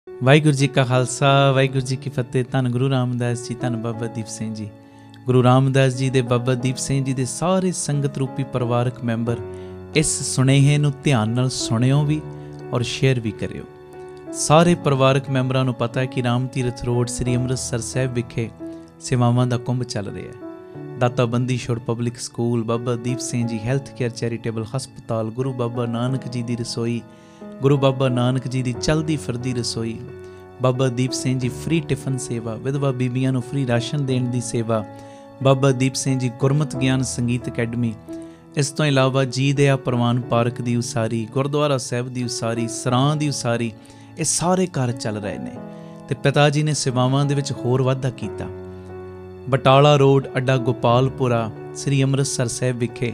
ਵਾਹਿਗੁਰੂ ਜੀ ਕਾ ਖਾਲਸਾ ਵਾਹਿਗੁਰੂ ਜੀ ਕੀ ਫਤਿਹ। ਧੰਨ ਗੁਰੂ ਰਾਮਦਾਸ ਜੀ, ਧੰਨ ਬਾਬਾ ਦੀਪ ਸਿੰਘ ਜੀ। ਗੁਰੂ ਰਾਮਦਾਸ ਜੀ ਦੇ, ਬਾਬਾ ਦੀਪ ਸਿੰਘ ਜੀ ਦੇ ਸਾਰੇ ਸੰਗਤ ਰੂਪੀ ਪਰਿਵਾਰਕ ਮੈਂਬਰ ਇਸ ਸੁਨੇਹੇ ਨੂੰ ਧਿਆਨ ਨਾਲ ਸੁਣਿਓ ਵੀ ਔਰ ਸ਼ੇਅਰ ਵੀ ਕਰਿਓ। ਸਾਰੇ ਪਰਿਵਾਰਕ ਮੈਂਬਰਾਂ ਨੂੰ ਪਤਾ ਹੈ ਕਿ ਰਾਮ ਤੀਰਥ ਰੋਡ ਸ੍ਰੀ ਅੰਮ੍ਰਿਤਸਰ ਸਾਹਿਬ ਵਿਖੇ ਸੇਵਾਵਾਂ ਦਾ ਕੁੰਭ ਚੱਲ ਰਿਹਾ ਹੈ। ਦਾਤਾ Bandi Chhor public school, Baba Deep Singh ji health care charitable ਹਸਪਤਾਲ, ਗੁਰੂ ਬਾਬਾ ਨਾਨਕ ਜੀ ਦੀ ਰਸੋਈ, ਗੁਰੂ ਬਾਬਾ ਨਾਨਕ ਜੀ ਦੀ ਚਲਦੀ ਫਿਰਦੀ ਰਸੋਈ, ਬਾਬਾ ਦੀਪ ਸਿੰਘ ਜੀ ਫ੍ਰੀ ਟਿਫਨ ਸੇਵਾ, ਵਿਧਵਾ ਬੀਬੀਆਂ ਨੂੰ ਫ੍ਰੀ ਰਾਸ਼ਨ ਦੇਣ ਦੀ ਸੇਵਾ, ਬਾਬਾ ਦੀਪ ਸਿੰਘ ਜੀ ਗੁਰਮਤ ਗਿਆਨ ਸੰਗੀਤ ਅਕੈਡਮੀ, ਇਸ ਤੋਂ ਇਲਾਵਾ ਜੀ ਦਇਆ ਪ੍ਰਵਾਨ ਪਾਰਕ ਦੀ ਉਸਾਰੀ, ਗੁਰਦੁਆਰਾ ਸਾਹਿਬ ਦੀ ਉਸਾਰੀ, ਸਰਾਂ ਦੀ ਉਸਾਰੀ, ਇਹ ਸਾਰੇ ਕਾਰਜ ਚੱਲ ਰਹੇ ਨੇ। ਅਤੇ ਪਿਤਾ ਜੀ ਨੇ ਸੇਵਾਵਾਂ ਦੇ ਵਿੱਚ ਹੋਰ ਵਾਧਾ ਕੀਤਾ। ਬਟਾਲਾ ਰੋਡ ਅੱਡਾ ਗੋਪਾਲਪੁਰਾ ਸ੍ਰੀ ਅੰਮ੍ਰਿਤਸਰ ਸਾਹਿਬ ਵਿਖੇ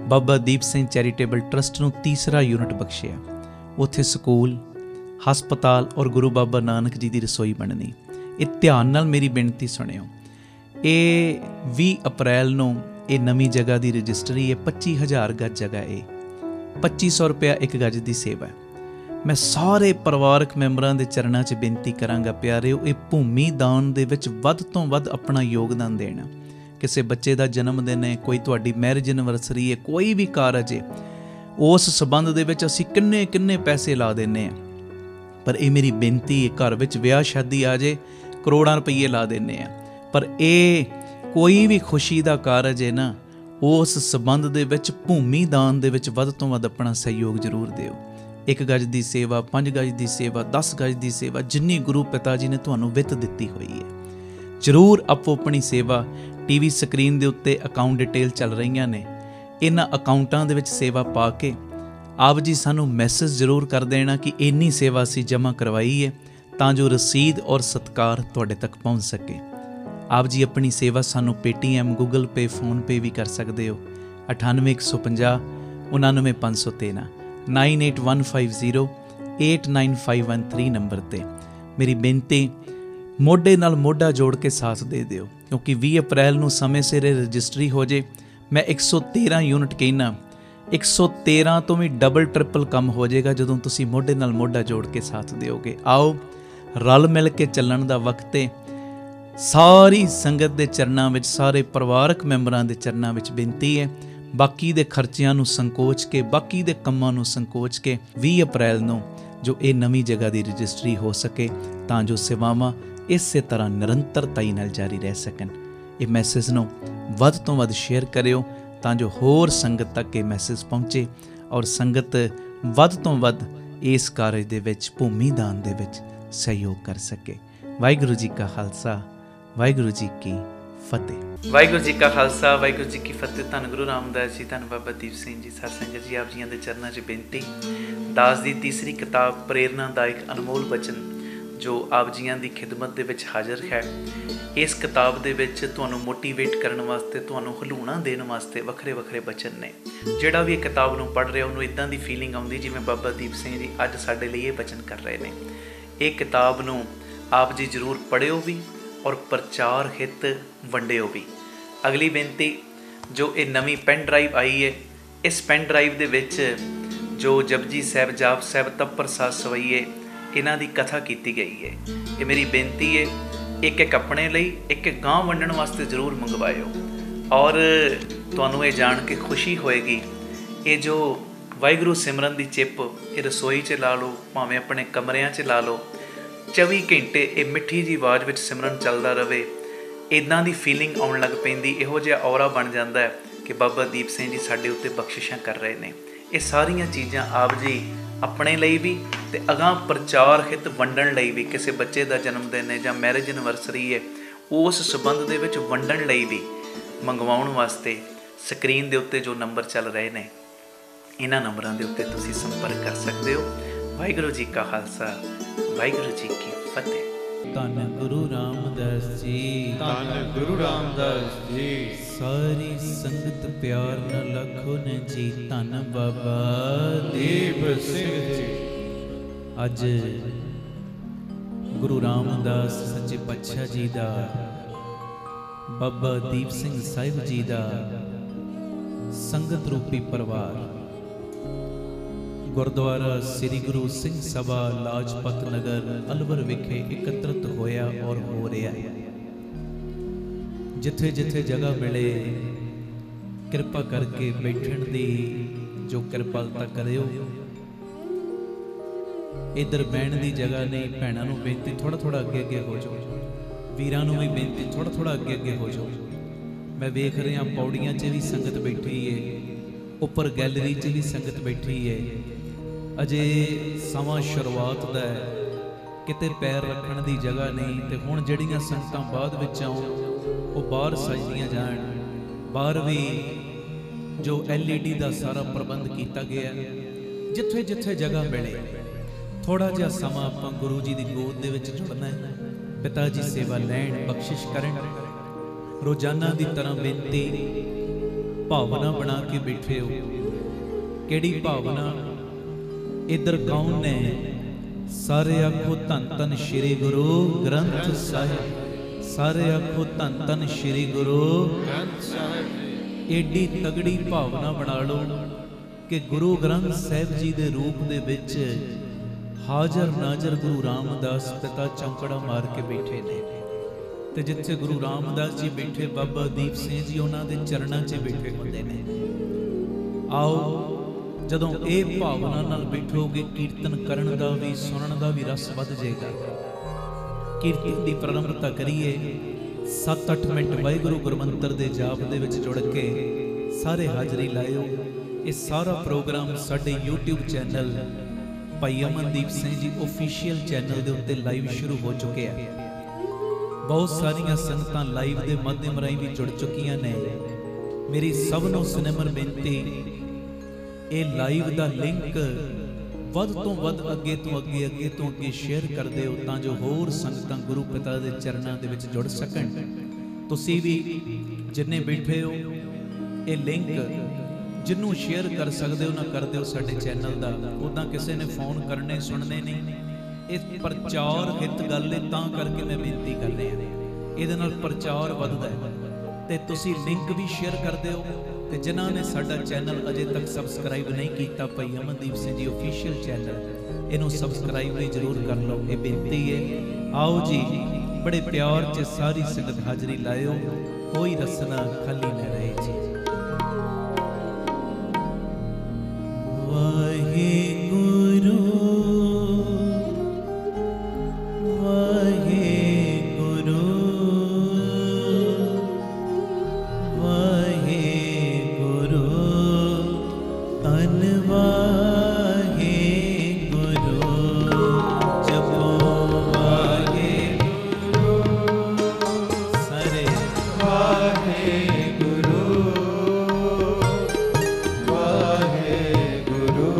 ਬਾਬਾ ਦੀਪ ਸਿੰਘ ਚੈਰੀਟੇਬਲ ਟਰਸਟ ਨੂੰ ਤੀਸਰਾ ਯੂਨਿਟ ਬਖਸ਼ਿਆ। ਉੱਥੇ ਸਕੂਲ, ਹਸਪਤਾਲ ਔਰ ਗੁਰੂ ਬਾਬਾ ਨਾਨਕ ਜੀ ਦੀ ਰਸੋਈ ਬਣਨੀ। ਇਹ ਧਿਆਨ ਨਾਲ ਮੇਰੀ ਬੇਨਤੀ ਸੁਣਿਓ। ਇਹ 20 ਅਪ੍ਰੈਲ ਨੂੰ ਇਹ ਨਵੀਂ ਜਗ੍ਹਾ ਦੀ ਰਜਿਸਟਰੀ ਹੈ। 25,000 ਗੱਜ ਜਗ੍ਹਾ, ਇਹ 2500 ਰੁਪਇਆ ਇੱਕ ਗੱਜ ਦੀ ਸੇਵਾ ਹੈ। ਮੈਂ ਸਾਰੇ ਪਰਿਵਾਰਕ ਮੈਂਬਰਾਂ ਦੇ ਚਰਨਾਂ 'ਚ ਬੇਨਤੀ ਕਰਾਂਗਾ, ਪਿਆਰਿਓ, ਇਹ ਭੂਮੀ ਦਾਨ ਦੇ ਵਿੱਚ ਵੱਧ ਤੋਂ ਵੱਧ ਆਪਣਾ ਯੋਗਦਾਨ ਦੇਣਾ। ਕਿਸੇ ਬੱਚੇ ਦਾ ਜਨਮ ਦਿਨ ਹੈ, ਕੋਈ ਤੁਹਾਡੀ ਮੈਰਿਜ ਐਨਵਰਸਰੀ ਹੈ, ਕੋਈ ਵੀ ਕਾਰਜ ਹੈ, ਉਸ ਸੰਬੰਧ ਦੇ ਵਿੱਚ ਅਸੀਂ ਕਿੰਨੇ ਪੈਸੇ ਲਾ ਦਿੰਦੇ ਹਾਂ। ਪਰ ਇਹ ਮੇਰੀ ਬੇਨਤੀ ਹੈ, ਘਰ ਵਿੱਚ ਵਿਆਹ ਸ਼ਾਦੀ ਆ ਜੇ ਕਰੋੜਾਂ ਰੁਪਈਏ ਲਾ ਦਿੰਦੇ ਹਾਂ, ਪਰ ਇਹ ਕੋਈ ਵੀ ਖੁਸ਼ੀ ਦਾ ਕਾਰਜ ਹੈ ਨਾ, ਉਸ ਸੰਬੰਧ ਦੇ ਵਿੱਚ ਭੂਮੀ ਦਾਨ ਦੇ ਵਿੱਚ ਵੱਧ ਤੋਂ ਵੱਧ ਆਪਣਾ ਸਹਿਯੋਗ ਜ਼ਰੂਰ ਦਿਓ। 1 ਗਜ ਦੀ ਸੇਵਾ, 5 ਗਜ ਦੀ ਸੇਵਾ, 10 ਗਜ ਦੀ ਸੇਵਾ, ਜਿੰਨੀ ਗੁਰੂ ਪਿਤਾ ਜੀ ਨੇ ਤੁਹਾਨੂੰ ਵਿੱਤ ਦਿੱਤੀ ਹੋਈ ਹੈ, ਜ਼ਰੂਰ ਆਪੋ ਆਪਣੀ ਸੇਵਾ। TV ਸਕਰੀਨ ਦੇ ਉੱਤੇ ਅਕਾਊਂਟ ਡਿਟੇਲ ਚੱਲ ਰਹੀਆਂ ਨੇ, ਇਹਨਾਂ ਅਕਾਊਂਟਾਂ ਦੇ ਵਿੱਚ ਸੇਵਾ ਪਾ ਕੇ ਆਪ ਜੀ ਸਾਨੂੰ ਮੈਸੇਜ ਜ਼ਰੂਰ ਕਰ ਦੇਣਾ ਕਿ ਇੰਨੀ ਸੇਵਾ ਅਸੀਂ ਜਮ੍ਹਾਂ ਕਰਵਾਈ ਹੈ, ਤਾਂ ਜੋ ਰਸੀਦ ਔਰ ਸਤਿਕਾਰ ਤੁਹਾਡੇ ਤੱਕ ਪਹੁੰਚ ਸਕੇ। ਆਪ ਜੀ ਆਪਣੀ ਸੇਵਾ ਸਾਨੂੰ Paytm, Google Pay, PhonePe ਵੀ ਕਰ ਸਕਦੇ ਹੋ। 98 150 99 513 98150 89513 ਨੰਬਰ 'ਤੇ ਮੇਰੀ ਬੇਨਤੀ, ਮੋਢੇ ਨਾਲ ਮੋਢਾ ਜੋੜ ਕੇ ਸਾਥ ਦੇ ਦਿਓ, ਕਿਉਂਕਿ 20 ਅਪ੍ਰੈਲ ਨੂੰ ਸਮੇਂ ਸਿਰ ਰਜਿਸਟਰੀ ਹੋ ਜੇ। ਮੈਂ 113 ਯੂਨਿਟ ਕਹਿਣਾ, 113 ਤੋਂ ਵੀ ਡਬਲ ਟ੍ਰਿਪਲ ਕੰਮ ਹੋ ਜਾਏਗਾ ਜਦੋਂ ਤੁਸੀਂ ਮੋਢੇ ਨਾਲ ਮੋਢਾ ਜੋੜ ਕੇ ਸਾਥ ਦਿਓਗੇ। ਆਓ ਰਲ ਮਿਲ ਕੇ ਚੱਲਣ ਦਾ ਵਕਤ ਹੈ। ਸਾਰੀ ਸੰਗਤ ਦੇ ਚਰਨਾਂ ਵਿੱਚ, ਸਾਰੇ ਪਰਿਵਾਰਕ ਮੈਂਬਰਾਂ ਦੇ ਚਰਨਾਂ ਵਿੱਚ ਬੇਨਤੀ ਹੈ, ਬਾਕੀ ਦੇ ਖਰਚਿਆਂ ਨੂੰ ਸੰਕੋਚ ਕੇ, ਬਾਕੀ ਦੇ ਕੰਮਾਂ ਨੂੰ ਸੰਕੋਚ ਕੇ 20 ਅਪ੍ਰੈਲ ਨੂੰ ਜੋ ਇਹ ਨਵੀਂ ਜਗ੍ਹਾ ਦੀ ਰਜਿਸਟਰੀ ਹੋ ਸਕੇ, ਤਾਂ ਜੋ ਸੇਵਾਵਾਂ ਇਸੇ ਤਰ੍ਹਾਂ ਨਿਰੰਤਰਤਾ ਨਾਲ ਜਾਰੀ ਰਹਿ ਸਕਣ। ਇਹ ਮੈਸੇਜ ਨੂੰ ਵੱਧ ਤੋਂ ਵੱਧ ਸ਼ੇਅਰ ਕਰਿਓ, ਤਾਂ ਜੋ ਹੋਰ ਸੰਗਤ ਤੱਕ ਇਹ ਮੈਸੇਜ ਪਹੁੰਚੇ ਔਰ ਸੰਗਤ ਵੱਧ ਤੋਂ ਵੱਧ ਇਸ ਕਾਰਜ ਦੇ ਵਿੱਚ, ਭੂਮੀ ਦਾਨ ਦੇ ਵਿੱਚ ਸਹਿਯੋਗ ਕਰ ਸਕੇ। ਵਾਹਿਗੁਰੂ ਜੀ ਕਾ ਖਾਲਸਾ, ਵਾਹਿਗੁਰੂ ਜੀ ਕੀ ਫਤਿਹ। ਵਾਹਿਗੁਰੂ ਜੀ ਕਾ ਖਾਲਸਾ, ਵਾਹਿਗੁਰੂ ਜੀ ਕੀ ਫਤਿਹ। ਧੰਨ ਗੁਰੂ ਰਾਮਦਾਸ ਜੀ, ਧੰਨ ਬਾਬਾ ਦੀਪ ਸਿੰਘ ਜੀ। ਸਾਧ ਸੰਗਤ ਜੀ, ਆਪ ਜੀਆਂ ਦੇ ਚਰਨਾਂ 'ਚ ਬੇਨਤੀ, ਦਾਸ ਦੀ ਤੀਸਰੀ ਕਿਤਾਬ ਪ੍ਰੇਰਨਾਦਾਇਕ ਅਨਮੋਲ ਬਚਨ ਜੋ ਆਪ ਜੀਆਂ ਦੀ ਖਿਦਮਤ ਦੇ ਵਿੱਚ ਹਾਜ਼ਰ ਹੈ। ਇਸ ਕਿਤਾਬ ਦੇ ਵਿੱਚ ਤੁਹਾਨੂੰ ਮੋਟੀਵੇਟ ਕਰਨ ਵਾਸਤੇ, ਤੁਹਾਨੂੰ ਹਲੂਣਾ ਦੇਣ ਵਾਸਤੇ ਵੱਖਰੇ ਬਚਨ ਨੇ। ਜਿਹੜਾ ਵੀ ਇਹ ਕਿਤਾਬ ਨੂੰ ਪੜ੍ਹ ਰਿਹਾ, ਉਹਨੂੰ ਇੱਦਾਂ ਦੀ ਫੀਲਿੰਗ ਆਉਂਦੀ ਜਿਵੇਂ ਬਾਬਾ ਦੀਪ ਸਿੰਘ ਜੀ ਅੱਜ ਸਾਡੇ ਲਈ ਇਹ ਬਚਨ ਕਰ ਰਹੇ ਨੇ। ਇਹ ਕਿਤਾਬ ਨੂੰ ਆਪ ਜੀ ਜ਼ਰੂਰ ਪੜ੍ਹਿਓ ਵੀ ਔਰ ਪ੍ਰਚਾਰ ਹਿੱਤ ਵੰਡਿਓ ਵੀ। ਅਗਲੀ ਬੇਨਤੀ, ਜੋ ਇਹ ਨਵੀਂ ਪੈਨ ਡਰਾਈਵ ਆਈ ਹੈ, ਇਸ ਪੈਨ ਡਰਾਈਵ ਦੇ ਵਿੱਚ ਜੋ ਜਪਜੀ ਸਾਹਿਬ, ਜਾਪ ਸਾਹਿਬ, ਤਪ ਪ੍ਰਸਾਦ ਸਵਈਏ, ਇਹਨਾਂ ਦੀ ਕਥਾ ਕੀਤੀ ਗਈ ਹੈ। ਇਹ ਮੇਰੀ ਬੇਨਤੀ ਹੈ, ਇੱਕ ਆਪਣੇ ਲਈ, ਇੱਕ ਗਾਂ ਵੰਡਣ ਵਾਸਤੇ ਜ਼ਰੂਰ ਮੰਗਵਾਇਓ। ਔਰ ਤੁਹਾਨੂੰ ਇਹ ਜਾਣ ਕੇ ਖੁਸ਼ੀ ਹੋਏਗੀ, ਇਹ ਜੋ ਵਾਹਿਗੁਰੂ ਸਿਮਰਨ ਦੀ ਚਿੱਪ, ਇਹ ਰਸੋਈ 'ਚ ਲਾ ਲਓ, ਭਾਵੇਂ ਆਪਣੇ ਕਮਰਿਆਂ 'ਚ ਲਾ ਲਓ, 24 ਘੰਟੇ ਇਹ ਮਿੱਠੀ ਜਿਹੀ ਆਵਾਜ਼ ਵਿੱਚ ਸਿਮਰਨ ਚੱਲਦਾ ਰਹੇ। ਇੱਦਾਂ ਦੀ ਫੀਲਿੰਗ ਆਉਣ ਲੱਗ ਪੈਂਦੀ, ਇਹੋ ਜਿਹਾ ਔਰਾ ਬਣ ਜਾਂਦਾ ਹੈ ਕਿ ਬਾਬਾ ਦੀਪ ਸਿੰਘ ਜੀ ਸਾਡੇ ਉੱਤੇ ਬਖਸ਼ਿਸ਼ਾਂ ਕਰ ਰਹੇ ਨੇ। ਇਹ ਸਾਰੀਆਂ ਚੀਜ਼ਾਂ ਆਪ ਜੀ ਆਪਣੇ ਲਈ ਵੀ ਅਤੇ ਅਗਾਂਹ ਪ੍ਰਚਾਰ ਹਿੱਤ ਵੰਡਣ ਲਈ ਵੀ, ਕਿਸੇ ਬੱਚੇ ਦਾ ਜਨਮ ਦਿਨ ਹੈ ਜਾਂ ਮੈਰਿਜ ਐਨਵਰਸਰੀ ਹੈ, ਉਸ ਸੰਬੰਧ ਦੇ ਵਿੱਚ ਵੰਡਣ ਲਈ ਵੀ ਮੰਗਵਾਉਣ ਵਾਸਤੇ ਸਕਰੀਨ ਦੇ ਉੱਤੇ ਜੋ ਨੰਬਰ ਚੱਲ ਰਹੇ ਨੇ, ਇਹਨਾਂ ਨੰਬਰਾਂ ਦੇ ਉੱਤੇ ਤੁਸੀਂ ਸੰਪਰਕ ਕਰ ਸਕਦੇ ਹੋ। ਵਾਹਿਗੁਰੂ ਜੀ ਕਾ ਖਾਲਸਾ, ਵਾਹਿਗੁਰੂ ਜੀ ਕੀ ਫਤਿਹ। ਧੰਨ ਗੁਰੂ ਰਾਮਦਾਸ ਜੀ, ਧੰਨ ਗੁਰੂ ਰਾਮਦਾਸ ਜੀ। ਸਾਰੀ ਸੰਗਤ ਪਿਆਰ ਨਾਲ ਲਖੋ ਨੇ ਜੀ, ਧੰਨ ਬਾਬਾ ਦੀਪ ਸਿੰਘ ਜੀ। ਅੱਜ ਗੁਰੂ ਰਾਮਦਾਸ ਸੱਚੇ ਪਾਤਸ਼ਾਹ ਜੀ ਦਾ, ਬਾਬਾ ਦੀਪ ਸਿੰਘ ਸਾਹਿਬ ਜੀ ਦਾ ਸੰਗਤ ਰੂਪੀ ਪਰਿਵਾਰ गुरुद्वारा श्री गुरु सिंह सभा लाजपत नगर अलवर विखे एकत्रित होया और हो रहा है। जिथे जिथे जगह मिले कृपा करके बैठण दी जो कृपालता करियो। इधर बहन की जगह नहीं, भैनों नूं बेनती थोड़ा थोड़ा अगे अगे हो जाओ, वीरां नूं भी बेनती थोड़ा थोड़ा अगे अगे हो जाओ। मैं वेख रहा पौड़ियां च भी संगत बैठी है, उपर गैलरी च भी संगत बैठी है। अजे समा शुरुआत दा है, किते पैर रखण दी जगह नहीं। तो हुण जिहड़ियां संगतां बाद विच आउण वो बाहर सजदियां जाण। बाहर भी जो LED का सारा प्रबंध किया गया, जिथे जिथे जगह मिले थोड़ा जिहा समा आपां गुरु जी की गोद दे विच जुड़ना है। पिता जी सेवा लैण, बख्शिश करन। रोजाना की तरह बेनती भावना बना के बैठे हो। किहड़ी भावना? इधर कौन ने? सारे आखो धन धन श्री गुरु ग्रंथ साहिब। सारे आखो धन धन श्री गुरु ग्रंथ साहिब। एडी तगड़ी भावना बना लो कि गुरु ग्रंथ साहिब जी के रूप दे विच हाजर नाजर गुरु रामदास पिता चौंकड़ा मार के बैठे ने। ते जिथे गुरु रामदास जी बैठे, बाबा दीप सिंह जी उन्होंने चरणों च बैठे होंदे ने। आओ जदों ये भावना नाल बैठोगे, कीर्तन करन दा भी सुनन दा भी रस वध जाएगा। कीर्तन की प्रारंभता करिए। 7-8 मिनट वाहिगुरू गुरमंत्र दे जाप दे विच जुड़ के सारे हाजरी लाओ। ये सारा प्रोग्राम साडे YouTube चैनल भाई अमनदीप सिंह जी ऑफिशियल चैनल के उत्ते लाइव शुरू हो चुके हैं। बहुत सारिया संगतां लाइव के माध्यम राही भी जुड़ चुकियां ने। मेरी सबनों सुनिमर बेनती, ये लाइव का लिंक वध तो वध अगे तो अगे शेयर कर दिओ, तां जो होर संगतां गुरु पिता के चरणों के विच जुड़ सकन। तुसीं भी जिन्ने बैठे हो ये लिंक जिन्हों शेयर कर सकते हो ना कर दिओ साडे चैनल का। उदा किसी ने फोन करने सुनने नहीं, इस प्रचार हित गल है, तां करके मैं बेनती कर रहा। इहदे नाल प्रचार वधदा है ते तुसीं लिंक भी शेयर कर दिओ। ते जिन्हां ने साडा चैनल अजे तक सबसक्राइब नहीं किया, भाई अमनदीप सिंह जी ऑफिशियल चैनल, इनू सबसक्राइब भी जरूर कर लो, ये बेनती है। आओ जी, बड़े प्यार च सारी संगत हाजरी लाओ, कोई रसना खाली न रहे जी। वाहिगुरू वाहिगुरू वाहिगुरू धन वाहिगुरू जपो वाहिगुरू सारे वाहिगुरू वाहिगुरू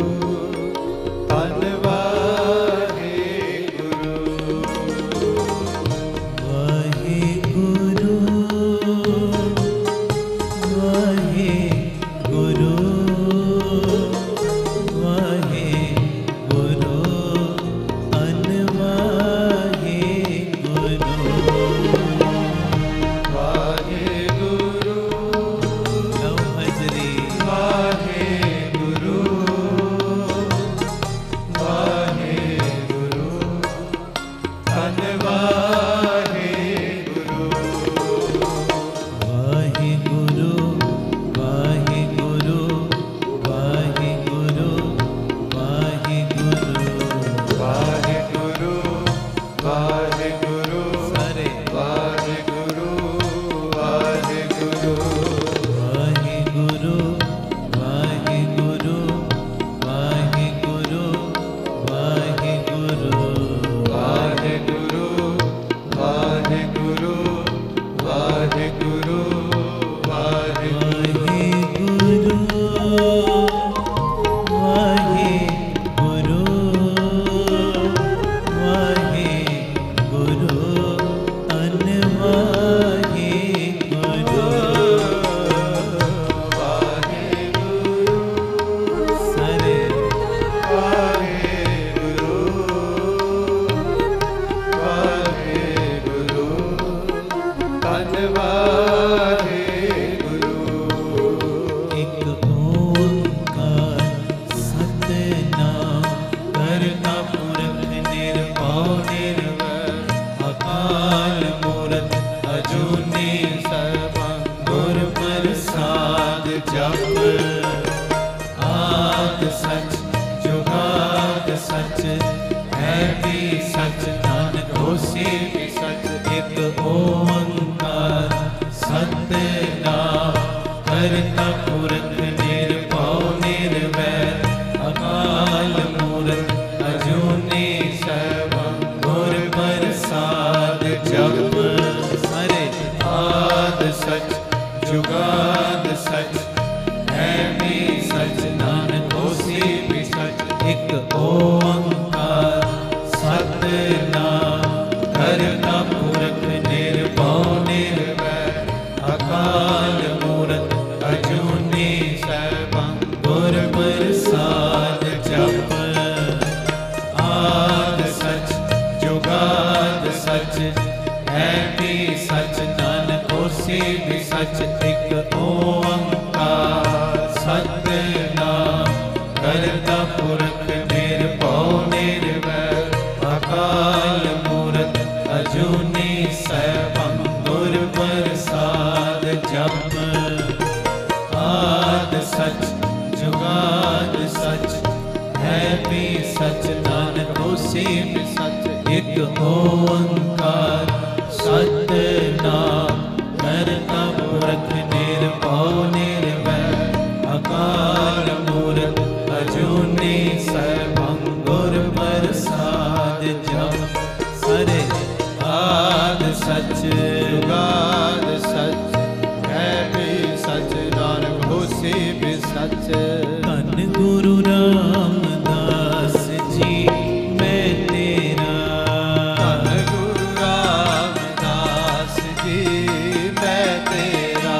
करता पुरख निर्भव निर्वैर अकाल मूरत अजूनी सैभं गुर प्रसाद जप आद सच जुगाद सच है भी सच नानक होसी भी सच एक ओंकार सतनाम करता पुरख निर्भव निर्वैर अकाल मूरत अजूनी सैभं गुर प्रसाद जप आद सच जुगाद सच है भी सच नानक होसी भी सच एक ओंकार सतनाम करता पुरख निर्भव निर्वैर अकाल मूरत अजूनी सैभं गुर प्रसाद जप सरे आद सच जुगाद सच है भी सच नानक होसी भी सच धन गुरु रामदास जी मैं तेरा धन गुरु रामदास जी मैं तेरा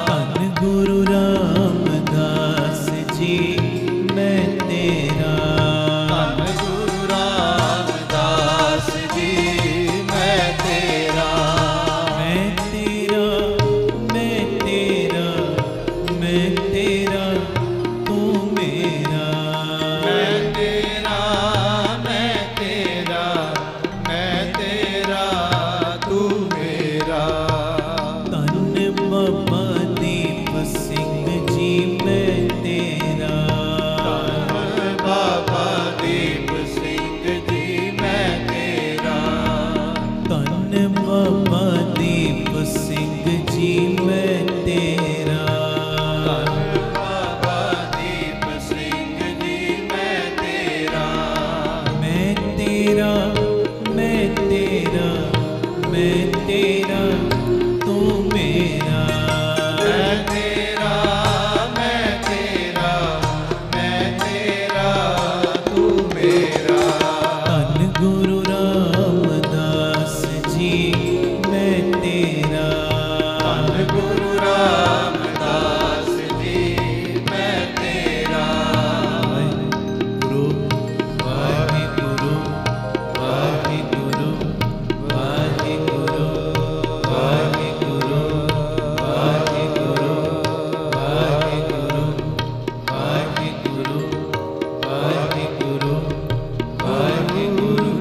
धन गुरु रामदास जी मैं तेरा धन गुरु रामदास जी मैं तेरा मैं तेरा मैं तेरा मैं तेरा तू मेरा मैं तेरा मैं तेरा मैं तेरा तू मेरा धन बाबा दीप सिंह जी मैं तेरा धन बाबा दीप सिंह जी मैं तेरा धन बाबा दीप सिंह जी मैं तेरा धन बाबा दीप सिंह जी मैं तेरा मैं तेरा मैं तेरा मैं तेरा तू मेरा मैं तेरा मैं तेरा मैं तेरा तू मेरा धन गुरु रामदास जी मैं तेरा धन गुरु रामदास जी मैं तेरा गुरु वाहिगुरु वाहिगुरु वाहिगुरु वाहिगुरु वाहिगुरु वाहिगुरु वाहिगुरु वाहिगुरु वाहिगुरु वाहिगुरु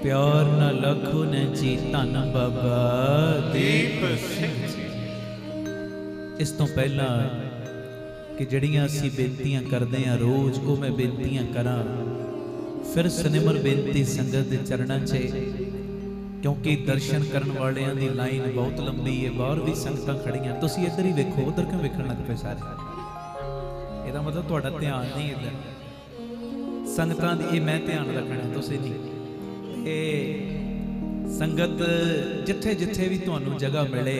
प्यार न लखो न जी धन बाबा दीप सिंह जी। इस तो पहला कि जड़ियां असी बेनतियां करते हैं रोज वो मैं बेनतियां करा फिर सनिमर बेनती संगत के चरणों च, क्योंकि दर्शन करने वाले की लाइन बहुत लंबी है, बाहर भी संगतां खड़ियां। तुसीं इधर ही वेखो, उधर क्यों वेखण लग पे सारे? ਇਹਦਾ मतलब ਤੁਹਾਡਾ ध्यान नहीं इधर संगतां दी, मैं ध्यान रखना तुसीं नहीं। संगत जिथे जिथे भी तुहानू जगह मिले,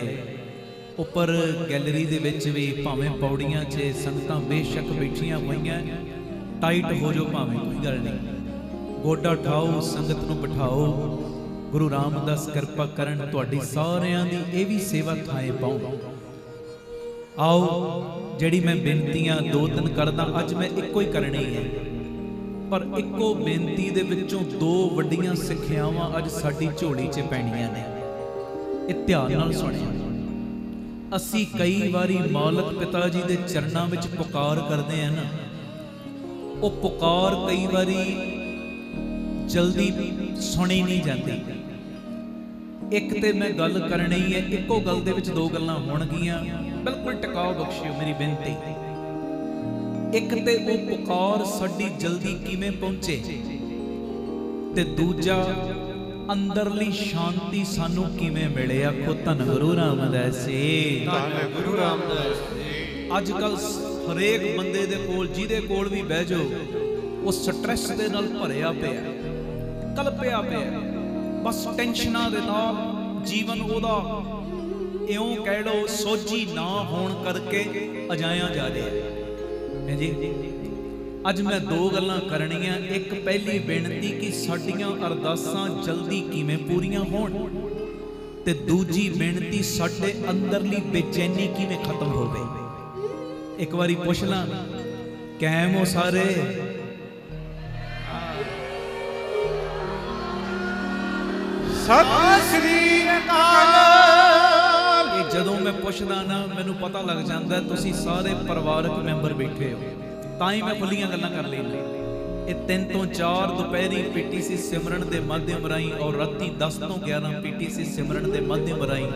उपर गैलरी दे विच भी भावें पौड़ियां च संगतां बेशक बैठियां होईयां, टाइट हो जाओ भावें, कोई गल नहीं। गोडा उठाओ, संगत नू बिठाओ। गुरु रामदास किरपा करन तुहाडी सारियां दी ये भी सेवा थाए पाऊं। आओ जिहड़ी मैं बेनतियां 2-3 करदा, अज मैं इक्को ही करनी है, पर इक्को बेनती दे विचों 2 वड्डियां सिक्ख्यावां अज साडी झोली च पैणीਆਂ ने। ਇਹ ध्यान नाल सुणिया। असी कई वारी मालक पिता जी दे चरणां विच पुकार करदे हैं ना, वो पुकार कई वारी जल्दी सुनी नहीं जाती। एक ते मैं गल करनी है, इक्को गल दे विच 2 गल्लां होणगीਆਂ, बिल्कुल टिकाओ बख्शियो मेरी बेनती। एक ते वो पुकार साडी जल्दी किवें पहुंचे, ते दूजा अंदरली शांति सानू किवें मिले। आखो धन गुरु रामदास जी, धन गुरु रामदास जी। अजकल हरेक बंदे दे कोल, जिहदे कोल भी बह जाओ, वो स्ट्रेस दे नाल भरिया पिया, कलपिया पिया, बस टेंशनां दे नाल जीवन ओदा इउं कह लो सोझी ना होण करके अजाया जा रहा है जी। अज मैं 2 गल्लां करनियां। एक पहली बेनती कि साडियां अरदासां जल्दी किवें पूरीआं होण, ते दूजी बेनती साडे अंदरली बेचैनी किवें खत्म होवे। एक बारी पुछ ला, कैम हो सारे? सत श्री अकाल। जदों मैं पुछदा ना, मैनू पता लग जाता है तुसीं सारे परिवारक मैंबर बैठे हो, तां ही मैं खुलियां गल्लां कर लैंदा। ये 3 ਤੋਂ 4 दोपहरी पीटीसी सिमरन के माध्यम राही और राती 10 ਤੋਂ 11 पीटीसी सिमरन के माध्यम राही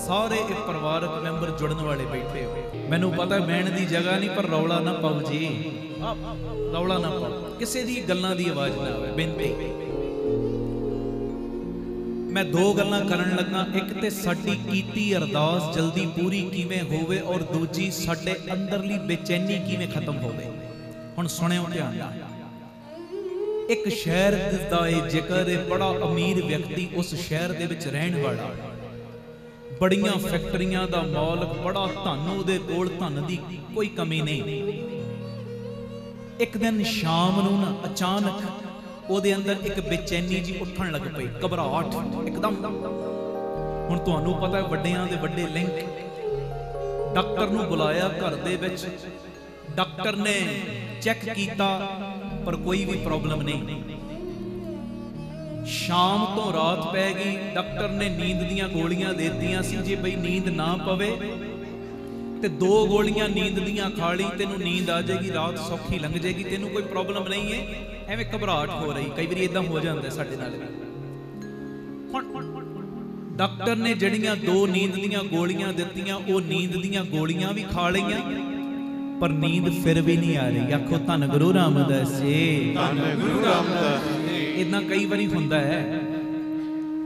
सारे ये परिवारक मैंबर जुड़न वाले बैठे हो। मैनू पता बैण की जगह नहीं, पर रौला ना पाओ जी, रौला ना पाओ, किसी दी गल्लां दी आवाज़ ना आवे। बेनती मैं 2 गल्लां करन लगा। एक ते साडी कीती अरदास जल्दी पूरी किवें होवे, और दूजी साडे अंदरली बेचैनी किवें खत्म होवे। हुण सुणिओ ध्यान नाल। एक शहर दा जिक्र है, बड़ा अमीर व्यक्ति उस शहर दे विच रहण वाला, बड़ियां फैक्टरियां दा मालक, बड़ा धन उहदे कोल, धन दी कोई कमी नहीं। एक दिन शाम नूं ना अचानक ਉਹਦੇ अंदर एक बेचैनी जी उठन लग पई, घबराहट एकदम। हुण तुहानू पता है वड्डियां दे वड्डे लिंक। डॉक्टर नू बुलाया घर दे विच, डॉक्टर ने चेक कीता पर कोई भी प्रॉब्लम नहीं। शाम तो रात पै गई, डॉक्टर ने नींद दीयां गोलियां देतियां सी, जे बई नींद ना पवे ते 2 गोलियां नींद दीयां खा ली, तेनू नींद आ जाएगी, रात सौखी लंघ जाएगी, तेनू कोई प्रॉब्लम नहीं है। एवें घबराहट हो रही, कई बार इदां हो जाता साडे नाल। डॉक्टर ने जड़ियां 2 नींद दीयां गोलियां दित्तियां, वो नींद दीयां गोलियां भी खा लईयां, पर नींद फिर भी नहीं आ रही। आखो धन गुरु रामदास जी, धन गुरु रामदास जी। इदां कई बारी हुंदा है,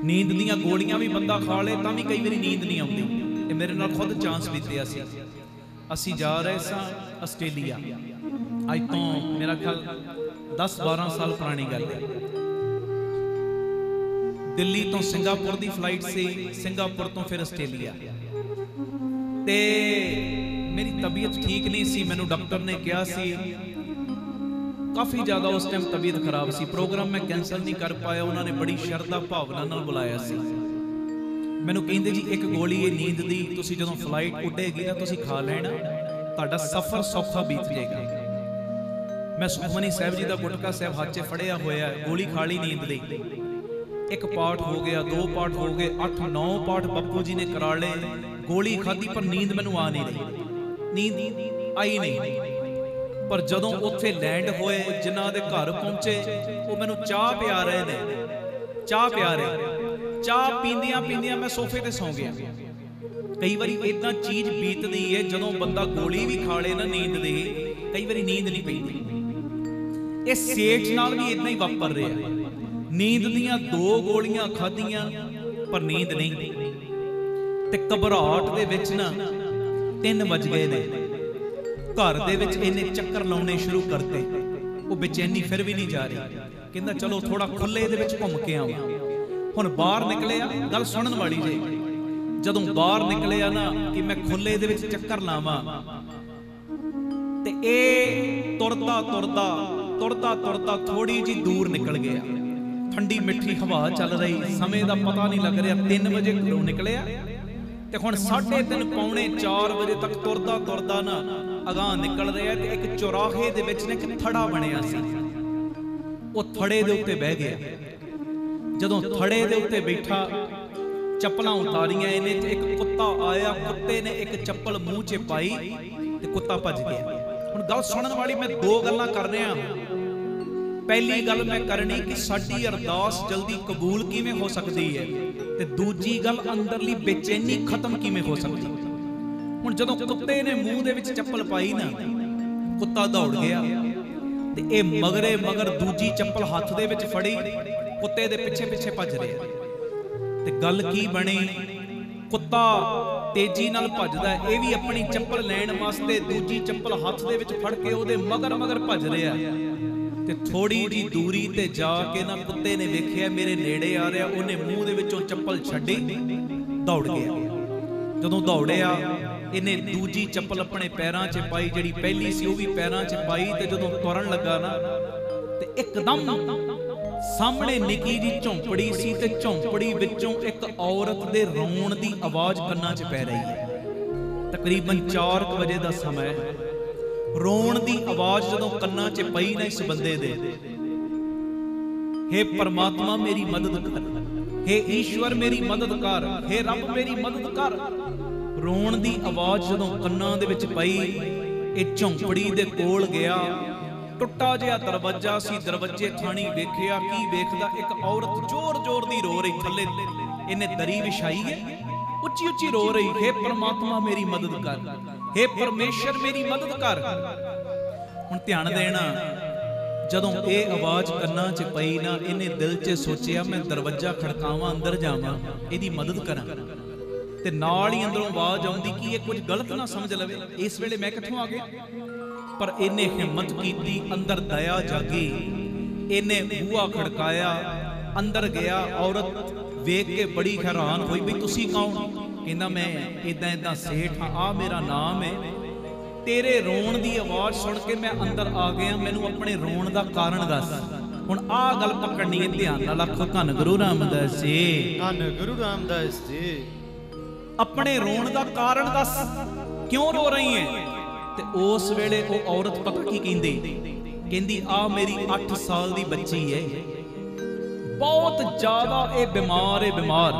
नींद दीयां गोलियां भी बंदा खा ले तां भी कई बारी नींद नहीं आउंदी। ये मेरे नाल खुद चांस बीतिया सी। असीं जा रहे सां आस्ट्रेलिया, अज तो मेरा ख्याल 10-12 साल पुरानी गल है। दिल्ली तो सिंगापुर की फ्लाइट से, सिंगापुर तो फिर आस्ट्रेलिया। ते मेरी तबीयत ठीक नहीं सी, मैनू डॉक्टर ने कहा सी, काफ़ी ज़्यादा उस टाइम तबीयत खराब सी। प्रोग्राम मैं कैंसल नहीं कर पाया, उन्होंने बड़ी शरधा भावना नाल बुलाया सी। मैनू कहंदे जी एक गोली है नींद दी, तुसी जदों फ्लाइट उड़ेगी ना तुसी खा लेना, तुहाडा सफ़र सौखा बीत जाएगा। मैं सुखमनी साहब जी का गुटका साहब हाथ 'च फड़िया होया, गोली खा ली नींद दी। 1 पाठ हो गया, 2 पाठ हो गए, 8-9 पाठ बापू जी ने करा ले। गोली खाधी पर नींद मैनू आ नहीं रही, नींद आई नहीं। पर जदों उत्थे लैंड होए, जिन्हां दे घर पहुंचे, वो मैनू चाह पिया रहे ने, चाह पिया रहे। चाह पींदियां पींदियां मैं सोफे ते सौ गया। कई बारी इदां चीज बीतदी है, जदों बंदा गोली भी खा ले ना नींद दी, कई बारी नींद नहीं पैंदी। इस सेठ नाल भी इदां ही वापर रहा। नींद दियां 2 गोलियां खाधियां पर नींद नहीं, ते घबराहट दे विच ना 3 वज गए ने। घर दे विच इन्ने चक्कर लाने शुरू करते, वो बेचैनी फिर भी नहीं जा रही। कहंदा चलो थोड़ा खुले दे विच घुम के आवां। हुण बाहर निकलिया, गल सुनन वाली जे, जदों बाहर निकलिया ना कि मैं खुले दे विच चक्कर लावां, ते ए तुरदा तुरदा तुरदा तुरदा थोड़ी जी दूर निकल गया। ठंडी मिठी हवा चल रही, समय का पता नहीं लग रहा। 3 वजे घरों निकलिया ते हुण 3:30-4 बजे तक तुरदा तुरदा ना अगां निकल रहा। ते एक चौराहे दे विच ना एक थड़ा बनिया सी, वो थड़े दे उत्ते बह गया। जदों थड़े दे उत्ते बैठा, चप्पलां उतारियां इन्हें, ते एक कुत्ता आया, कुत्ते ने एक चप्पल मूँह च पाई ते कुत्ता भज गया। हुण गल सुनन वाली, मैं 2 गल्लां कर रहा। पहली गल मैं करनी कि साडी अरदास जल्दी कबूल किवें हो सकती है, ते दूजी गल अंदरली बेचैनी खत्म किवें हो सकती। हुण जदों कुत्ते ने मूँह दे विच चप्पल पाई ना, कुत्ता दौड़ गया, ते ए मगरे मगर दूजी चप्पल हत्थ दे विच फड़ी कुत्ते दे पिछे पिछे भज रहा। ते गल की बनी, कुत्ता तेजी नाल भजदा, ये भी अपनी चप्पल लैण वास्ते दूजी चप्पल हत्थ दे विच फड़ के ओहदे मगर मगर भज रहा। ते थोड़ी जी दूरी ते जाके ना कुत्ते ने वेखिया मेरे नेड़े आ रहा, उन्हें मूँह दे विचों चप्पल छड्डी, दौड़ गया। जदों दौड़िया, इन्हें दूजी चप्पल अपने पैरां 'च पाई, जिहड़ी पहली सी वो भी पैरां 'च पाई। ते जदों तुरन लगा ना, ते एकदम सामने निकी जी झोंपड़ी सी, ते झोंपड़ी विचों एक औरत दे रोण दी आवाज कन्नां 'च पै रही है। तकरीबन 4 बजे का समय, रोण दी आवाज जदों कन्नां 'च पई ना इस बंदे दे, हे परमात्मा मेरी मदद कर, हे ईश्वर मेरी मदद कर, हे रब मेरी मदद कर। रोण दी आवाज जदों कन्नां दे विच पई, इह झोंपड़ी दे कोल गया। टुट्टा जिहा दरवाजा सी, दरवाजे थाणी वेखिया, की वेखदा एक औरत जोर जोर दी रो रही। थल्ले इन्हें दरी विछाई है, उच्ची उच्ची रो रही, हे परमात्मा मेरी मदद कर, हे परमेश्वर मेरी मदद कर। हुण ध्यान देना, जदों ये आवाज कन्नां 'च पई ना, इन्हें दिल 'च सोचिया मैं दरवाजा खड़कावां, अंदर जावां, इहदी मदद करां। ते नाल ही अंदरों आवाज आउंदी कि ये कुछ गलत ना समझ लवे, इस वेले मैं कित्थों आ गया। पर इन्हें हिम्मत की, अंदर दया जागी, इन्हें बूहा खड़काया, अंदर गया। औरत वेख के बड़ी हैरान हुई, भी तुसी कौन? कहंदा मैं इदां इदां सेठ हाँ, आ मेरा नाम है। तेरे रोण दी आवाज सुन के मैं अंदर आ गया, मैनू अपने रोण दा कारण दस। हुण आ गल पकड़नी है, ध्यान नाल आखो धन गुरु रामदास जी, धन गुरु रामदास जी। अपने रोण दा कारण दस, क्यों रो रही है? ते उस वेले वो औरत पता की कहंदी, कहंदी आ मेरी 8 साल दी बच्ची है, बहुत ज्यादा ये बीमार है, बीमार।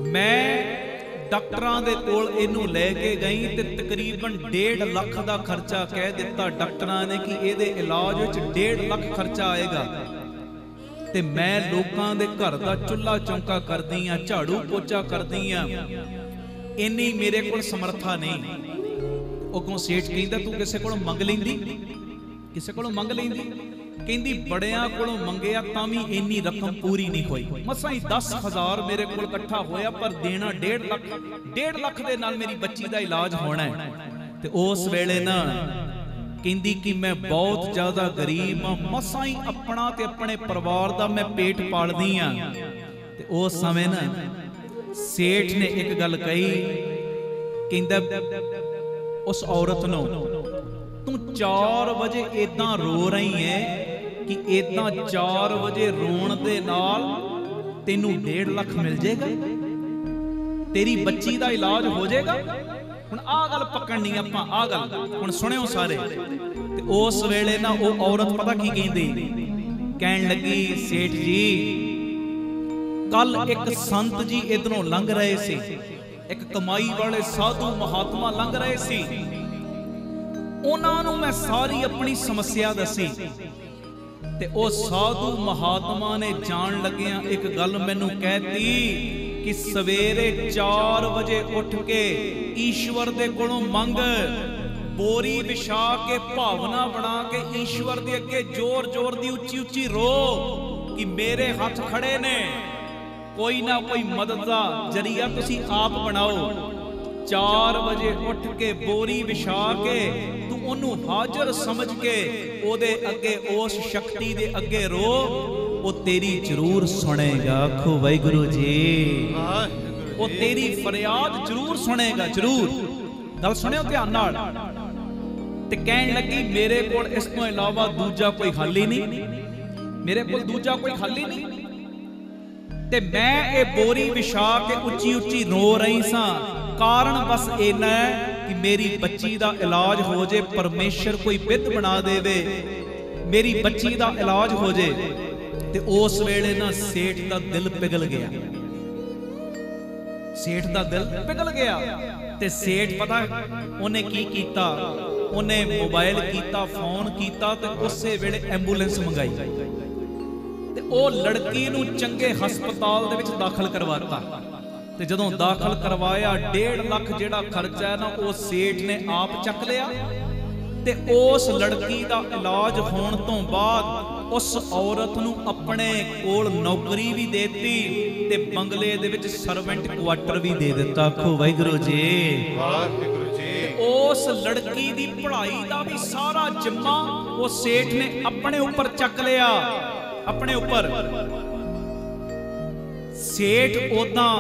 मैं डॉक्टरां दे कोल इहनूं लैके गई ते तकरीबन 1.5 लाख दा खर्चा कह दिता डॉक्टरां ने कि इहदे इलाज विच 1.5 लाख खर्चा आएगा। ते मैं लोकां दे घर दा चुल्हा चौंका करदी आ, झाड़ू पोचा करदी आ, इन्नी मेरे कोल समर्था नहीं। अगों सेठ कहंदा तू किसे कोलों मंग लैंदी, किसे कोलों मंग लैंदी, कहंदी बड़ियां कोलों मंगिया तां भी इन्नी रकम पूरी नहीं होई। मसां ही 10,000 मेरे कोल इकट्ठा होया, पर देना 1.5 लाख। 1.5 लाख दे नाल मेरी बच्ची दा इलाज होना है। ते उस वेले ना कहंदी कि मैं बहुत ज्यादा गरीब हां, मसां ही अपना ते अपने परिवार दा मैं पेट पालदी हां। ते उस समय ना सेठ ने एक गल कही, कहंदा उस औरत नूं तू 4 बजे इदां रो रही है कि इदां 4 बजे रोण दे नाल तेनू 1.5 लाख मिल जाएगा, तेरी बच्ची दा इलाज हो जाएगा। हुण आ गल पकड़नी आपां, आ गल हुण सुणियो सारे। ते उस वेले ना वो औरत पता की कहंदी, कहण लगी सेठ जी कल एक संत जी इधरों लंघ रहे सी, एक कमाई वाले साधु महात्मा लंघ रहे सी, उन्हां नूं मैं सारी अपनी समस्या दसी। ते ओ साधु महात्मा ने जान लगिया एक गल मैनू कहती कि सवेरे 4 बजे उठ के ईश्वर दे कोलों मंग, बोरी विछा के भावना बना के ईश्वर दे अगे जोर जोर दी उच्ची उच्ची रो कि मेरे हाथ खड़े ने, कोई ना कोई मदद का जरिया तुसी आप बनाओ। 4 बजे उठ के बोरी विछा के तू ओनू हाजर समझ के ओदे अगे उस शक्ति दे अगे रो, वो तेरी जरूर सुनेगा। आखो वाहिगुरु जी, वो तेरी फरियाद जरूर सुनेगा, जरूर। गल सुनियो ध्यान नाल। ते कहण लगी मेरे कोल इस तो इलावा दूजा कोई हल ही नहीं, मेरे कोल दूजा कोई हल ही नहीं। ते मैं ये बोरी विछा के उच्ची उच्ची रो रही सां, कारण बस इन्ना है कि मेरी बच्ची दा इलाज हो जे, परमेश्वर कोई विध बना देवे, मेरी बच्ची दा इलाज हो जे। ते उस वेले ना सेठ दा दिल पिघल गया, सेठ दा दिल पिघल गया। ते सेठ पता उन्हें की कीता, उन्हें मोबाइल कीता, फोन कीता, ते उसे वेले एंबूलेंस मंगाई ते ओ लड़की नूं चंगे हस्पताल दे विच दाखल करवाता। ते जदों दाखल करवाया 1.5 लाख जिहड़ा खर्चा है ना वो सेठ ने आप चक लिया। ते उस लड़की दा इलाज होण तो बाद उस औरत नूं अपने कोल नौकरी भी देती ते बंगले दे विच सर्वेंट क्वार्टर भी दे दिता। आखो वाहिगुरू जी, वाहिगुरू जी। उस लड़की दी पढ़ाई दा भी सारा जिम्मा वो सेठ ने अपने ऊपर चक लिया, अपने ऊपर। सेठ ओदा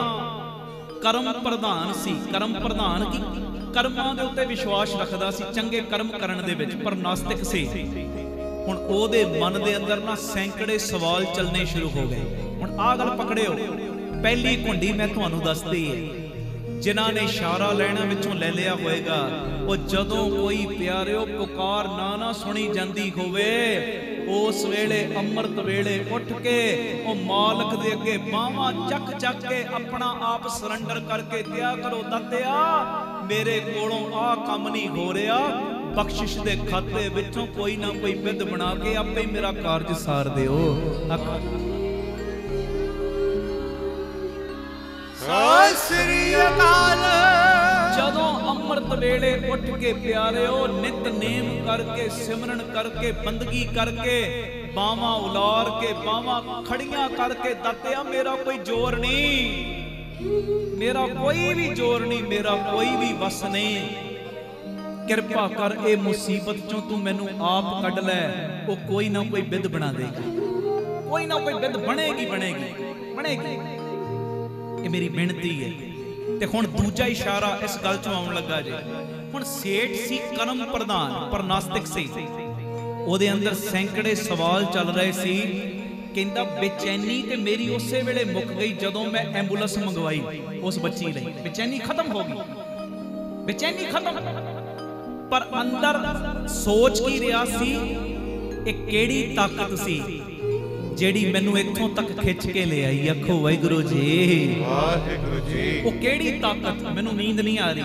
कर्म प्रधान सी, कर्म प्रधान की कर्मां दे उत्ते विश्वास रखदा सी, चंगे कर्म करन दे विच, पर नास्तिक सी। हुण ओदे मन दे अंदर ना सैकड़े सवाल चलने शुरू हो गए। हुण आ गल पकड़ियो, पहली घुंडी मैं तुहानू दसदी है, जिन्हां ने इशारा लैना विचों ले लिया होएगा, वो जदों कोई प्यारिओ पुकार ना सुनी जांदी होवे, उस वेले अमृत वेले उठ के ओ मालक दे अगे बावां चक चक के अपना आप सरंडर करके दिया करो, दातिया मेरे कोलों आ काम नहीं हो रहा, बख्शिश दे खाते विचों कोई ना कोई विध बना के आपे ही मेरा कारज सार दिओ। सत श्री अकाल। जदों अमृत वेले उठ के प्यारिओ नित नेम करके सिमरन करके बंदगी करके बावां उलार के बावां खड़ियां करके, दातिया मेरा कोई जोर नहीं, मेरा कोई भी जोर नहीं, मेरा कोई भी वस नहीं, किरपा कर ए मुसीबत चों तू मैनू आप कढ लै, वो कोई ना कोई विध बना देगा, कोई ना कोई विध बनेगी बनेगी बनेगी। ये मेरी बेनती है। ते हुण दूजा इशारा इस गल चों आउण लगा जे। हुण सेठ सी कर्म प्रधान पर नास्तिक सी, ओदे अंदर सैकड़े सवाल चल रहे सी। कहंदा बेचैनी ते मेरी उसे वेले मुक गई जदों मैं एंबूलेंस मंगवाई उस बच्ची लई, बेचैनी खत्म हो गई, बेचैनी खत्म। पर अंदर सोच की रिया सी, एक केड़ी ताकत सी ਜਿਹੜੀ ਮੈਨੂੰ ਇੱਥੋਂ ਤੱਕ ਖਿੱਚ ਕੇ ਲੈ ਆਈ। ਆਖੋ ਵਾਹਿਗੁਰੂ ਜੀ, ਵਾਹਿਗੁਰੂ ਜੀ। ਉਹ ਕਿਹੜੀ ਤਾਕਤ? ਮੈਨੂੰ ਨੀਂਦ ਨਹੀਂ ਆ ਰਹੀ,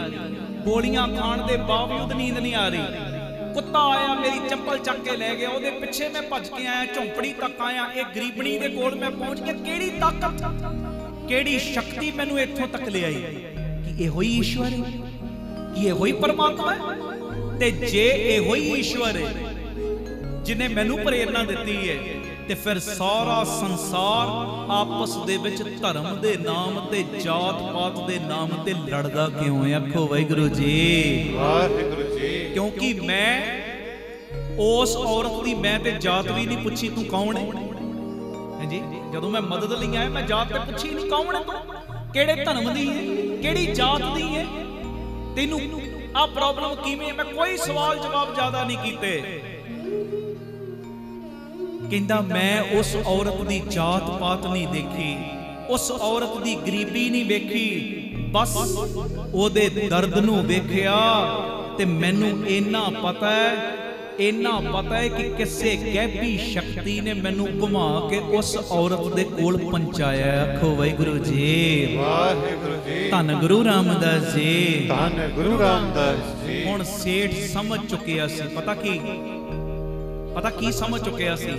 ਗੋਲੀਆਂ ਖਾਣ ਦੇ ਬਾਵਜੂਦ ਨੀਂਦ ਨਹੀਂ ਆ ਰਹੀ। ਕੁੱਤਾ ਆਇਆ ਮੇਰੀ ਚੱਪਲ ਚੱਕ ਕੇ ਲੈ ਗਿਆ, ਉਹਦੇ ਪਿੱਛੇ ਮੈਂ ਭੱਜ ਕੇ ਆਇਆ, ਝੌਂਪੜੀ ਤੱਕ ਆਇਆ, ਇਹ ਗਰੀਬਣੀ ਦੇ ਕੋਲ ਮੈਂ ਪਹੁੰਚ ਗਿਆ। ਕਿਹੜੀ ਤਾਕਤ, ਕਿਹੜੀ ਸ਼ਕਤੀ ਮੈਨੂੰ ਇੱਥੋਂ ਤੱਕ ਲੈ ਆਈ? ਕਿ ਇਹੋ ਹੀ ਈਸ਼ਵਰ ਹੈ, ਕਿ ਇਹੋ ਹੀ ਪਰਮਾਤਮਾ ਹੈ। ਤੇ ਜੇ ਇਹੋ ਹੀ ਈਸ਼ਵਰ ਹੈ ਜਿਨੇ ਮੈਨੂੰ ਪ੍ਰੇਰਨਾ ਦਿੱਤੀ ਹੈ, ਤੇ ਫਿਰ ਸਾਰਾ ਸੰਸਾਰ ਆਪਸ ਦੇ ਵਿੱਚ ਧਰਮ ਦੇ ਨਾਮ ਤੇ ਜਾਤ ਪਾਤ ਦੇ ਨਾਮ ਤੇ ਲੜਦਾ ਕਿਉਂ ਹੈ? ਆਖੋ ਵਾਹਿਗੁਰੂ ਜੀ, ਵਾਹਿਗੁਰੂ ਜੀ। ਕਿਉਂਕਿ ਮੈਂ ਉਸ ਔਰਤ ਦੀ ਮੈਂ ਤੇ ਜਾਤ ਵੀ ਨਹੀਂ ਪੁੱਛੀ, ਤੂੰ ਕੌਣ ਹੈ? ਹਾਂਜੀ, ਜਦੋਂ ਮੈਂ ਮਦਦ ਲਈ ਆਇਆ ਮੈਂ ਜਾਤ ਤੇ ਪੁੱਛੀ ਨਹੀਂ, ਕੌਣ ਹੈ ਤੂੰ, ਕਿਹੜੇ ਧਰਮ ਦੀ ਹੈ, ਕਿਹੜੀ ਜਾਤ ਦੀ ਹੈ, ਤੈਨੂੰ ਆ ਪ੍ਰੋਬਲਮ ਕਿਵੇਂ ਹੈ? ਮੈਂ ਕੋਈ ਸਵਾਲ ਜਵਾਬ ਜ਼ਿਆਦਾ ਨਹੀਂ ਕੀਤੇ। ਕਹਿੰਦਾ ਮੈਂ ਉਸ ਔਰਤ ਦੀ ਜਾਤ ਪਾਤ ਨਹੀਂ ਦੇਖੀ, ਉਸ ਔਰਤ ਦੀ ਗਰੀਬੀ ਨਹੀਂ ਵੇਖੀ, ਬਸ ਉਹਦੇ ਦਰਦ ਨੂੰ ਵੇਖਿਆ। ਤੇ ਮੈਨੂੰ ਇੰਨਾ ਪਤਾ ਹੈ ਕਿ ਕਿਸੇ ਗੈਬੀ ਸ਼ਕਤੀ ਨੇ ਮੈਨੂੰ ਘੁਮਾ ਕੇ ਉਸ ਔਰਤ ਦੇ ਕੋਲ ਪਹੁੰਚਾਇਆ। ਆਖੋ ਵਾਹਿਗੁਰੂ ਜੀ, ਵਾਹਿਗੁਰੂ ਜੀ। ਧੰਨ ਗੁਰੂ ਰਾਮਦਾਸ ਜੀ, ਧੰਨ ਗੁਰੂ ਰਾਮਦਾਸ ਜੀ। ਹੁਣ ਸੇਠ ਸਮਝ ਚੁੱਕਿਆ ਸੀ। ਪਤਾ ਕੀ ਸਮਝ ਚੁੱਕਿਆ ਸੀ?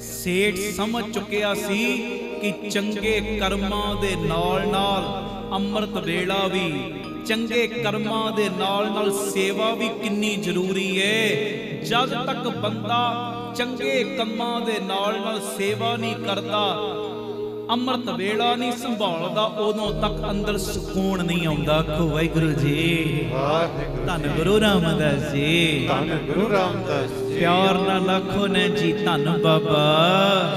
ਸੇਠ ਸਮਝ ਚੁੱਕਿਆ ਸੀ ਕਿ ਚੰਗੇ ਕਰਮਾਂ ਦੇ ਨਾਲ ਅੰਮ੍ਰਿਤ ਵੇਲਾ ਵੀ, ਚੰਗੇ ਕਰਮਾਂ ਦੇ ਨਾਲ ਸੇਵਾ ਵੀ ਕਿੰਨੀ ਜ਼ਰੂਰੀ ਹੈ। ਜਦ ਤੱਕ ਬੰਦਾ ਚੰਗੇ ਕੰਮਾਂ ਦੇ ਨਾਲ ਸੇਵਾ ਨਹੀਂ ਕਰਦਾ, ਅੰਮ੍ਰਿਤ ਵੇਲਾ ਨਹੀਂ ਸੰਭਾਲਦਾ, ਉਦੋਂ ਤੱਕ ਅੰਦਰ ਸਕੂਨ ਨਹੀਂ ਆਉਂਦਾ। ਆਖੋ ਵਾਹਿਗੁਰੂ ਜੀ, ਵਾਹਿਗੁਰੂ। ਧੰਨ ਗੁਰੂ ਰਾਮਦਾਸ ਜੀ, ਧੰਨ ਗੁਰੂ ਰਾਮਦਾਸ ਜੀ। ਪਿਆਰ ਨਾਲ ਆਖੋ ਨੇ ਜੀ, ਧੰਨ ਬਾਬਾ।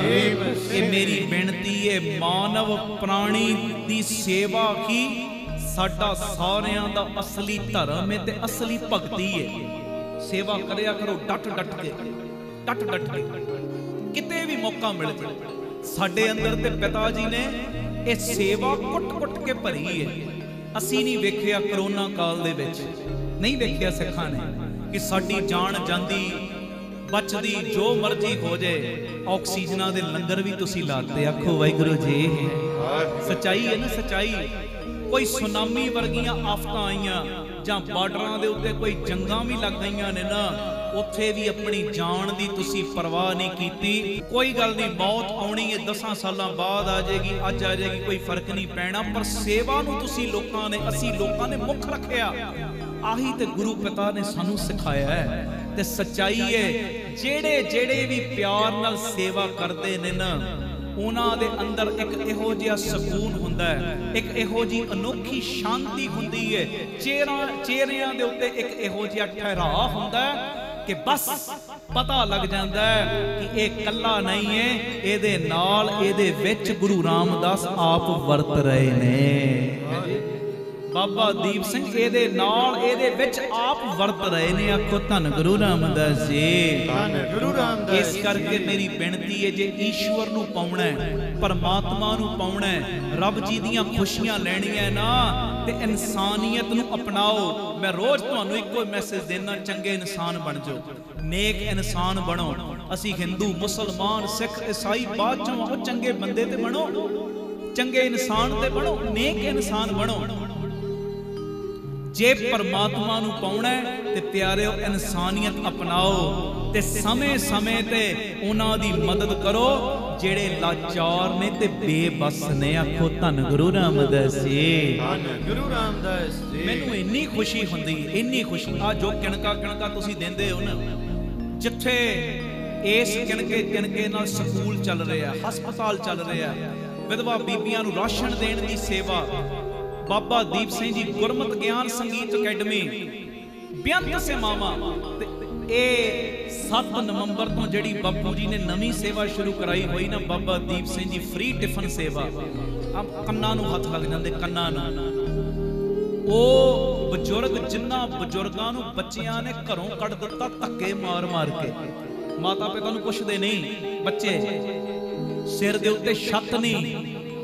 ਇਹ ਮੇਰੀ ਬੇਨਤੀ ਹੈ, ਮਾਨਵ ਪ੍ਰਾਣੀ ਦੀ ਸੇਵਾ ਹੀ ਸਾਡਾ ਸਾਰਿਆਂ ਦਾ ਅਸਲੀ ਧਰਮ ਹੈ ਤੇ ਅਸਲੀ ਭਗਤੀ ਹੈ। ਸੇਵਾ ਕਰਿਆ ਕਰੋ ਡਟ ਕੇ, ਕਿਤੇ ਵੀ ਮੌਕਾ ਮਿਲ ਜਾਏ। ਸਾਡੇ ਅੰਦਰ ਤੇ ਪਿਤਾ ਜੀ ਨੇ ਇਹ ਸੇਵਾ ਕੁੱਟ ਕੇ ਭਰੀ ਹੈ। ਅਸੀਂ ਨਹੀਂ ਵੇਖਿਆ ਕਰੋਨਾ ਕਾਲ ਦੇ ਵਿੱਚ, ਨਹੀਂ ਵੇਖਿਆ ਸਿੱਖਾਂ ਨੇ ਕਿ ਸਾਡੀ ਜਾਨ ਜਾਂਦੀ ਬਚਦੀ ਜੋ ਮਰਜ਼ੀ ਹੋ ਜਾਏ, ਆਕਸੀਜਨਾਂ ਦੇ ਲੰਗਰ ਵੀ ਤੁਸੀਂ ਲਾਤੇ। ਆਖੋ ਵਾਹਿਗੁਰੂ ਜੀ, ਸੱਚਾਈ ਹੈ ਨਾ, ਸੱਚਾਈ। ਕੋਈ ਸੁਨਾਮੀ ਵਰਗੀਆਂ ਆਫਤਾਂ ਆਈਆਂ ਜਾਂ ਬਾਰਡਰਾਂ ਦੇ ਉੱਤੇ ਕੋਈ ਜੰਗਾਂ ਵੀ ਲੱਗ ਗਈਆਂ ਨੇ ਨਾ, ਉੱਥੇ ਵੀ ਆਪਣੀ ਜਾਨ ਦੀ ਤੁਸੀਂ ਪਰਵਾਹ ਨਹੀਂ ਕੀਤੀ। ਕੋਈ ਗੱਲ ਨਹੀਂ, ਮੌਤ ਆਉਣੀ ਹੈ, 10 ਸਾਲਾਂ ਬਾਅਦ ਆ ਜਾਏਗੀ, ਅੱਜ ਆ ਜਾਏਗੀ, ਕੋਈ ਫਰਕ ਨਹੀਂ ਪੈਣਾ। ਪਰ ਸੇਵਾ ਨੂੰ ਤੁਸੀਂ ਅਸੀਂ ਲੋਕਾਂ ਨੇ ਮੁੱਖ ਰੱਖਿਆ। ਆਹੀ ਤੇ ਗੁਰੂ ਪਿਤਾ ਨੇ ਸਾਨੂੰ ਸਿਖਾਇਆ ਹੈ। ਤੇ ਸੱਚਾਈ ਹੈ, ਜਿਹੜੇ ਵੀ ਪਿਆਰ ਨਾਲ ਸੇਵਾ ਕਰਦੇ ਨੇ ਨਾ, ਉਹਨਾਂ ਦੇ ਅੰਦਰ ਇੱਕ ਇਹੋ ਜਿਹਾ ਸਕੂਨ ਹੁੰਦਾ ਹੈ, ਇੱਕ ਇਹੋ ਜਿਹੀ ਅਨੋਖੀ ਸ਼ਾਂਤੀ ਹੁੰਦੀ ਹੈ। ਚਿਹਰਿਆਂ ਦੇ ਉੱਤੇ ਇੱਕ ਇਹੋ ਜਿਹਾ ਠਹਿਰਾਅ ਹੁੰਦਾ ਹੈ ਕਿ ਬਸ ਪਤਾ ਲੱਗ ਜਾਂਦਾ ਹੈ ਕਿ ਇਹ ਇਕੱਲਾ ਨਹੀਂ ਹੈ, ਇਹਦੇ ਨਾਲ, ਇਹਦੇ ਵਿੱਚ ਗੁਰੂ ਰਾਮਦਾਸ ਆਪ ਵਰਤ ਰਹੇ ਨੇ। ਬਾਬਾ ਦੀਪ ਸਿੰਘ ਇਹਦੇ ਨਾਲ, ਇਹਦੇ ਵਿੱਚ ਆਪ ਵਰਤ ਰਹੇ ਨੇ। ਆਖੋ ਧੰਨ ਗੁਰੂ ਰਾਮਦਾਸ ਜੀ, ਧੰਨ ਗੁਰੂ ਰਾਮਦਾਸ। ਇਸ ਕਰਕੇ ਮੇਰੀ ਬੇਨਤੀ ਹੈ, ਜੇ ਈਸ਼ਵਰ ਨੂੰ ਪਾਉਣਾ ਹੈ, ਪਰਮਾਤਮਾ ਨੂੰ ਪਾਉਣਾ ਹੈ, ਰੱਬ ਜੀ ਦੀਆਂ ਖੁਸ਼ੀਆਂ ਲੈਣੀਆਂ ਨਾ, ਤੇ ਇਨਸਾਨੀਅਤ ਨੂੰ ਅਪਣਾਓ। ਮੈਂ ਰੋਜ਼ ਤੁਹਾਨੂੰ ਇੱਕੋ ਮੈਸੇਜ ਦੇਣਾ, ਚੰਗੇ ਇਨਸਾਨ ਬਣ ਜਾਓ, ਨੇਕ ਇਨਸਾਨ ਬਣੋ। ਅਸੀਂ ਹਿੰਦੂ, ਮੁਸਲਮਾਨ, ਸਿੱਖ, ਈਸਾਈ ਬਾਅਦ ਚੋਂ, ਉਹ ਚੰਗੇ ਬੰਦੇ ਤੇ ਬਣੋ, ਚੰਗੇ ਇਨਸਾਨ ਤੇ ਬਣੋ, ਨੇਕ ਇਨਸਾਨ ਬਣੋ। ਜੇ ਪਰਮਾਤਮਾ ਨੂੰ ਪਾਉਣਾ ਤੇ ਪਿਆਰਿਓ ਇਨਸਾਨੀਅਤ ਅਪਣਾਓ, ਤੇ ਸਮੇਂ ਤੇ ਉਹਨਾਂ ਦੀ ਮਦਦ ਕਰੋ ਜਿਹੜੇ ਲਾਚਾਰ ਨੇ ਤੇ ਬੇਬਸ ਨੇ। ਆਖੋ ਧੰਨ ਗੁਰੂ ਰਾਮਦਾਸ ਜੀ, ਧੰਨ ਗੁਰੂ ਰਾਮਦਾਸ ਜੀ। ਮੈਨੂੰ ਇੰਨੀ ਖੁਸ਼ੀ ਹੁੰਦੀ, ਇੰਨੀ ਖੁਸ਼ੀ। ਆ ਜੋ ਕਿਣਕਾ ਤੁਸੀਂ ਦਿੰਦੇ ਹੋ ਨਾ, ਜਿੱਥੇ ਇਸ ਕਿਣਕੇ ਨਾਲ ਸਕੂਲ ਚੱਲ ਰਿਹਾ, ਹਸਪਤਾਲ ਚੱਲ ਰਿਹਾ, ਵਿਧਵਾ ਬੀਬੀਆਂ ਨੂੰ ਰਾਸ਼ਨ ਦੇਣ ਦੀ ਸੇਵਾ, ਬਾਬਾ ਦੀਪ ਸਿੰਘ ਜੀ ਗੁਰਮਤਿ ਗਿਆਨ ਸੰਗੀਤ ਅਕੈਡਮੀ, ਬੇਅੰਤ ਸੇਵਾਵਾਂ। ਤੇ ਇਹ 7 ਨਵੰਬਰ ਤੋਂ ਜਿਹੜੀ ਬਾਪੂ ਜੀ ਨੇ ਨਵੀਂ ਸੇਵਾ ਸ਼ੁਰੂ ਕਰਾਈ ਹੋਈ ਨਾ, ਬਾਬਾ ਦੀਪ ਸਿੰਘ ਜੀ ਫ੍ਰੀ ਟਿਫਨ ਸੇਵਾ। ਕੰਨਾਂ ਨੂੰ ਹੱਥ ਲੱਗ ਜਾਂਦੇ, ਕੰਨਾਂ ਨੂੰ। ਉਹ ਬਜ਼ੁਰਗ, ਜਿਨ੍ਹਾਂ ਬਜ਼ੁਰਗਾਂ ਨੂੰ ਬੱਚਿਆਂ ਨੇ ਘਰੋਂ ਕੱਢ ਦਿੱਤਾ ਧੱਕੇ ਮਾਰ ਕੇ, ਮਾਤਾ ਪਿਤਾ ਨੂੰ ਪੁੱਛਦੇ ਨਹੀਂ, ਬੱਚੇ ਸਿਰ ਦੇ ਉੱਤੇ ਛੱਤ ਨਹੀਂ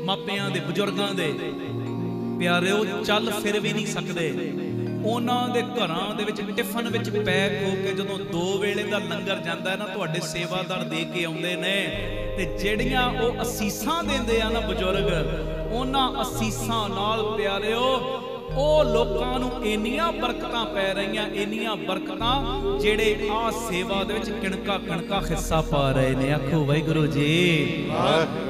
ਮਾਪਿਆਂ ਦੇ, ਬਜ਼ੁਰਗਾਂ ਦੇ। ਪਿਆਰਿਓ ਚੱਲ ਫਿਰ ਵੀ ਨਹੀਂ ਸਕਦੇ। ਉਹਨਾਂ ਦੇ ਘਰਾਂ ਦੇ ਵਿੱਚ ਟਿਫਨ ਵਿੱਚ ਪੈਕ ਹੋ ਕੇ ਜਦੋਂ 2 ਵੇਲੇ ਦਾ ਲੰਗਰ ਜਾਂਦਾ ਹੈ ਨਾ, ਤੁਹਾਡੇ ਸੇਵਾਦਾਰ ਦੇ ਕੇ ਆਉਂਦੇ ਨੇ, ਤੇ ਜਿਹੜੀਆਂ ਉਹ ਅਸੀਸਾਂ ਦਿੰਦੇ ਆ ਨਾ ਬਜ਼ੁਰਗ, ਉਹਨਾਂ ਅਸੀਸਾਂ ਨਾਲ ਪਿਆਰਿਓ ਉਹ ਲੋਕਾਂ ਨੂੰ ਇੰਨੀਆਂ ਬਰਕਤਾਂ ਪੈ ਰਹੀਆਂ, ਇੰਨੀਆਂ ਬਰਕਤਾਂ ਜਿਹੜੇ ਆ ਸੇਵਾ ਦੇ ਵਿੱਚ ਕਿਣਕਾ ਕਿਣਕਾ ਹਿੱਸਾ ਪਾ ਰਹੇ ਨੇ। ਆਖੋ ਵਾਹਿਗੁਰੂ ਜੀ।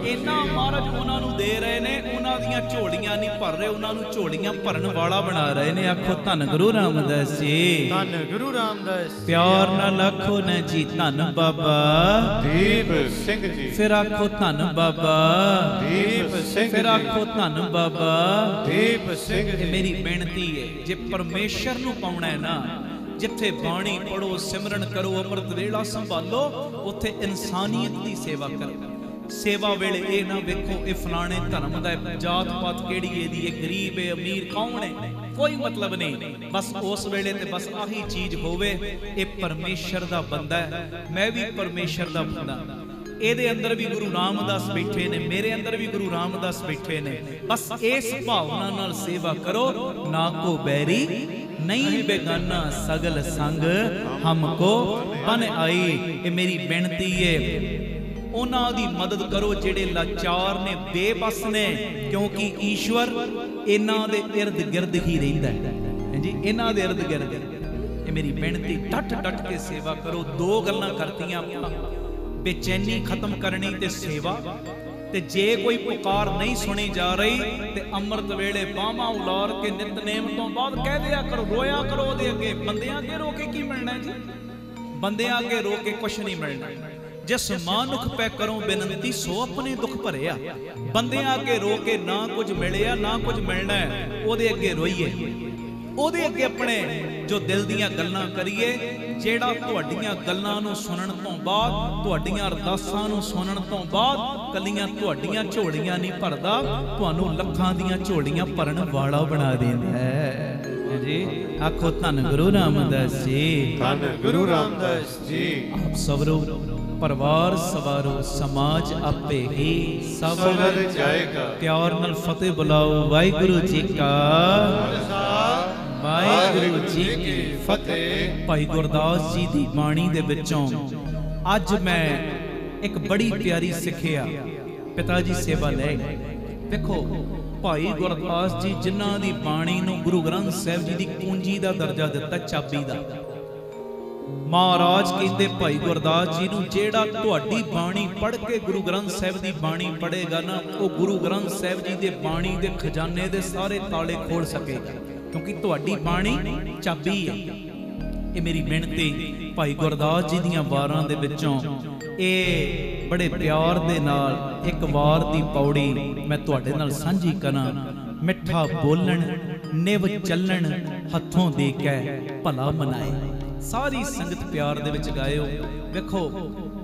ਇੰਨਾ ਮਹਾਰਾਜ ਉਹਨਾਂ ਨੂੰ ਦੇ ਰਹੇ ਨੇ, ਉਹਨਾਂ ਦੀਆਂ ਝੋਲੀਆਂ ਨਹੀਂ ਭਰ ਰਹੇ, ਉਹਨਾਂ ਨੂੰ ਝੋਲੀਆਂ ਭਰਨ ਵਾਲਾ ਬਣਾ ਰਹੇ ਨੇ। ਆਖੋ ਧੰਨ ਗੁਰੂ ਰਾਮਦਾਸ ਜੀ, ਧੰਨ ਗੁਰੂ ਰਾਮਦਾਸ। ਪਿਆਰ ਨਾਲ ਆਖੋ ਨਾ ਜੀ ਧੰਨ ਬਾਬਾ ਦੀਪ ਸਿੰਘ ਜੀ। ਫਿਰ ਆਖੋ ਧੰਨ ਬਾਬਾ ਦੀਪ ਸਿੰਘ। ਫਿਰ ਆਖੋ ਧੰਨ ਬਾਬਾ ਦੀਪ ਸਿੰਘ ਜੀ। ਮੇਰੀ ਬੇਨਤੀ ਹੈ, ਜੇ ਪਰਮੇਸ਼ਰ ਨੂੰ ਪਾਉਣਾ ਹੈ ਨਾ, ਜਿੱਥੇ ਬਾਣੀ ਪੜੋ, ਸਿਮਰਨ ਕਰੋ, ਅੰਮ੍ਰਿਤ ਵੇਲਾ ਸੰਭਾਲੋ, ਉੱਥੇ ਇਨਸਾਨੀਅਤ ਦੀ ਸੇਵਾ ਕਰੋ। ਸੇਵਾ ਵੇਲੇ ਇਹ ਨਾ ਵੇਖੋ ਇਹ ਫਲਾਣੇ ਧਰਮ ਦਾ ਹੈ, ਜਾਤ ਪਾਤ ਕਿਹੜੀ ਇਹਦੀ ਹੈ, ਗਰੀਬ ਹੈ ਅਮੀਰ ਕੌਣ ਹੈ, ਕੋਈ ਮਤਲਬ ਨਹੀਂ। ਬਸ ਉਸ ਵੇਲੇ ਤੇ ਬਸ ਆਹੀ ਚੀਜ਼ ਹੋਵੇ, ਇਹ ਪਰਮੇਸ਼ਰ ਦਾ ਬੰਦਾ ਹੈ, ਮੈਂ ਵੀ ਪਰਮੇਸ਼ਰ ਦਾ ਬੰਦਾ। ਇਹਦੇ ਅੰਦਰ ਵੀ ਗੁਰੂ ਰਾਮਦਾਸ ਬੈਠੇ ਨੇ, ਮੇਰੇ ਅੰਦਰ ਵੀ ਗੁਰੂ ਰਾਮਦਾਸ ਬੈਠੇ ਨੇ। ਬਸ ਇਸ ਭਾਵਨਾ ਨਾਲ ਸੇਵਾ ਕਰੋ। ਨਾ ਕੋ ਬੈਰੀ ਨਹੀਂ ਬੇਗਾਨਾ, ਸਗਲ ਸੰਗ ਹਮਕੋ ਬਨ ਆਈ। ਇਹ ਮੇਰੀ ਬੇਨਤੀ ਹੈ, ਉਹਨਾਂ ਦੀ ਮਦਦ ਕਰੋ ਜਿਹੜੇ ਲਾਚਾਰ ਨੇ, ਬੇਬਸ ਨੇ, ਕਿਉਂਕਿ ਈਸ਼ਵਰ ਇਹਨਾਂ ਦੇ ਇਰਦ ਗਿਰਦ ਹੀ ਰਹਿੰਦਾ ਹੈ ਜੀ, ਇਹਨਾਂ ਦੇ ਇਰਦ ਗਿਰਦ। ਇਹ ਮੇਰੀ ਬੇਨਤੀ, ਡਟ ਡਟ ਕੇ ਸੇਵਾ ਕਰੋ। ਦੋ ਗੱਲਾਂ ਕਰਤੀਆਂ ਆਪਾਂ, ਬੇਚੈਨੀ ਖਤਮ ਕਰਨੀ ਤੇ ਸੇਵਾ। ਤੇ ਜੇ ਕੋਈ ਪੁਕਾਰ ਨਹੀਂ ਸੁਣੀ ਜਾ ਰਹੀ ਤੇ ਅੰਮ੍ਰਿਤ ਵੇਲੇ ਬਾਹਾਂ ਉਲਾਰ ਕੇ ਨਿਤਨੇਮ ਤੋਂ ਬਾਅਦ ਕਹਿ ਦਿਆ ਕਰੋ, ਰੋਇਆ ਕਰੋ ਉਹਦੇ ਅੱਗੇ। ਬੰਦਿਆਂ ਅੱਗੇ ਰੋ ਕੇ ਕੀ ਮਿਲਣਾ ਜੀ? ਬੰਦਿਆਂ ਅੱਗੇ ਰੋ ਕੇ ਕੁਛ ਨਹੀਂ ਮਿਲਣਾ। ਜਿਸ ਮਾਨੁਖ ਪੈ ਕਰੋ ਬੇਨਤੀ, ਸੋ ਆਪਣੇ ਦੁੱਖ ਭਰਿਆ। ਬੰਦਿਆਂ ਅੱਗੇ ਰੋ ਕੇ ਨਾ ਕੁਝ ਮਿਲਿਆ ਨਾ ਕੁਝ ਮਿਲਣਾ, ਉਹਦੇ ਅੱਗੇ ਰੋਈਏ, ਉਹਦੇ ਅੱਗੇ ਆਪਣੇ ਜੋ ਦਿਲ ਦੀਆਂ ਗੱਲਾਂ ਕਰੀਏ। ਜਿਹੜਾ ਤੁਹਾਡੀਆਂ ਗੱਲਾਂ ਨੂੰ ਸੁਣਨ ਤੋਂ ਬਾਅਦ, ਤੁਹਾਡੀਆਂ ਅਰਦਾਸਾਂ ਨੂੰ ਸੁਣਨ ਤੋਂ ਬਾਅਦ ਕੱਲੀਆਂ ਤੁਹਾਡੀਆਂ ਝੋਲੀਆਂ ਨਹੀਂ ਭਰਦਾ, ਤੁਹਾਨੂੰ ਲੱਖਾਂ ਦੀਆਂ ਝੋਲੀਆਂ ਭਰਨ ਵਾਲਾ ਬਣਾ ਦਿੰਦਾ ਹੈ ਜੀ। ਆਖੋ ਧੰਨ ਗੁਰੂ ਰਾਮਦਾਸ ਜੀ, ਧੰਨ ਗੁਰੂ ਰਾਮਦਾਸ ਜੀ। ਆਪ ਸਵਰੋ ਪਰਿਵਾਰ ਸਵਾਰੋ, ਸਮਾਜ ਆਪੇ ਹੀ ਸਵਰ ਜਾਏਗਾ। ਪਿਆਰ ਨਾਲ ਫਤਿਹ ਬੁਲਾਓ। ਵਾਹਿਗੁਰੂ ਜੀ ਕਾ ਵਾਹਿਗੁਰੂ ਜੀ ਕੀ ਫਤਿਹ। ਭਾਈ ਗੁਰਦਾਸ ਜੀ ਦੀ ਬਾਣੀ ਦੇ ਵਿੱਚੋਂ ਅੱਜ ਮੈਂ ਇੱਕ ਬੜੀ ਪਿਆਰੀ ਸਿੱਖਿਆ ਪਿਤਾ ਜੀ ਸੇਵਾ ਲੈ। ਦੇਖੋ ਭਾਈ ਗੁਰਦਾਸ ਜੀ ਜਿਨ੍ਹਾਂ ਦੀ ਬਾਣੀ ਨੂੰ ਗੁਰੂ ਗ੍ਰੰਥ ਸਾਹਿਬ ਜੀ ਦੀ ਕੁੰਜੀ ਦਾ ਦਰਜਾ ਦਿੱਤਾ, ਚਾਬੀ ਦਾ। ਮਹਾਰਾਜ ਕਹਿੰਦੇ ਭਾਈ ਗੁਰਦਾਸ ਜੀ ਨੂੰ, ਜਿਹੜਾ ਤੁਹਾਡੀ ਬਾਣੀ ਪੜ੍ਹ ਕੇ ਗੁਰੂ ਗ੍ਰੰਥ ਸਾਹਿਬ ਦੀ ਬਾਣੀ ਪੜ੍ਹੇਗਾ ਨਾ, ਉਹ ਗੁਰੂ ਗ੍ਰੰਥ ਸਾਹਿਬ ਜੀ ਦੇ ਬਾਣੀ ਦੇ ਖਜ਼ਾਨੇ ਦੇ ਸਾਰੇ ਤਾਲੇ ਖੋਲ ਸਕੇਗਾ, ਕਿਉਂਕਿ ਤੁਹਾਡੀ ਬਾਣੀ ਚਾਬੀ ਹੈ। ਇਹ ਮੇਰੀ ਬੇਨਤੀ ਭਾਈ ਗੁਰਦਾਸ ਜੀ ਦੀਆਂ ਵਾਰਾਂ ਦੇ ਵਿੱਚੋਂ ਇਹ ਬੜੇ ਪਿਆਰ ਦੇ ਨਾਲ ਇੱਕ ਵਾਰ ਦੀ ਪੌੜੀ ਮੈਂ ਤੁਹਾਡੇ ਨਾਲ ਸਾਂਝੀ ਕਰਾਂ। ਮਿੱਠਾ ਬੋਲਣ ਨਿਵ ਚੱਲਣ, ਹੱਥੋਂ ਦੇ ਕੇ ਭਲਾ ਮਨਾਏ। ਸਾਰੀ ਸੰਗਤ ਪਿਆਰ ਦੇ ਵਿੱਚ ਗਾਇਓ। ਵੇਖੋ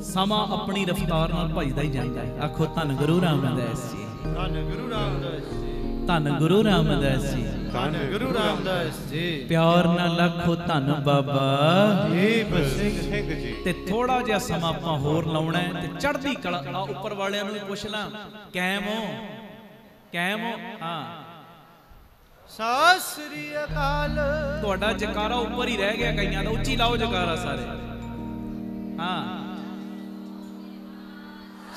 ਸਮਾਂ ਆਪਣੀ ਰਫ਼ਤਾਰ ਨਾਲ ਭਜਦਾ ਹੀ ਜਾਂਦਾ ਹੈ। ਆਖੋ ਧੰਨ ਗੁਰੂ ਰਾਮਦਾਸ ਜੀ, ਧੰਨ ਗੁਰੂ ਰਾਮਦਾਸ ਜੀ, ਧੰਨ ਗੁਰੂ ਰਾਮਦਾਸ ਜੀ, ਧੰਨ ਗੁਰੂ ਰਾਮਦਾਸ ਜੀ। ਪਿਆਰ ਨਾਲ ਆਖੋ ਧੰਨ ਬਾਬਾ ਦੀਪ ਸਿੰਘ ਜੀ। ਤੇ ਥੋੜਾ ਜਿਹਾ ਸਮਾਂ ਆਪਾਂ ਹੋਰ ਲਾਉਣਾ ਹੈ ਤੇ ਚੜ੍ਹਦੀ ਕਲਾ। ਆ ਉੱਪਰ ਵਾਲਿਆਂ ਨੂੰ ਵੀ ਪੁੱਛ ਲਾਂ, ਕਾਇਮ ਹੋ? ਕਾਇਮ ਹੋ? ਹਾਂ। ਸਤਿ ਸ੍ਰੀ ਅਕਾਲ। ਤੁਹਾਡਾ ਜਕਾਰਾ ਉੱਪਰ ਹੀ ਰਹਿ ਗਿਆ ਕਈਆਂ ਦਾ, ਉੱਚੀ ਲਾਓ ਜਕਾਰਾ ਸਾਰੇ। ਹਾਂ।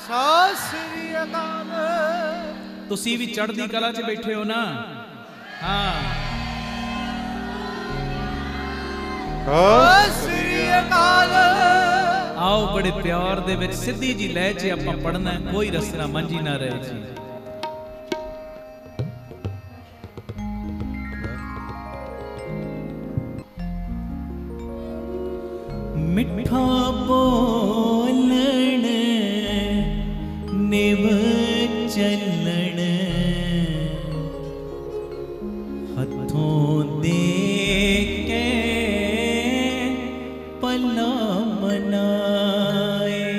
ਸਤਿ ਸ੍ਰੀ ਅਕਾਲ। ਤੁਸੀਂ ਵੀ ਚੜ੍ਹਦੀ ਕਲਾ 'ਚ ਬੈਠੇ ਹੋ ਨਾ? ਹਾਂ। ਸਤਿ ਸ੍ਰੀ ਅਕਾਲ। ਆਓ ਬੜੇ ਪਿਆਰ ਦੇ ਵਿੱਚ ਸਿੱਧੀ ਜੀ ਲਹਿ 'ਚ ਆਪਾਂ ਪੜ੍ਹਨਾ, ਕੋਈ ਰਸਨਾ ਮੰਝੀ ਨਾ ਰਹੇ ਜੀ। ਮਿੱਠਾ ਬੋਲਣ ਨਿਵ ਚੱਲਣ, ਹੱਥੋਂ ਦੇ ਕੇ ਭਲਾ ਮਨਾਏ।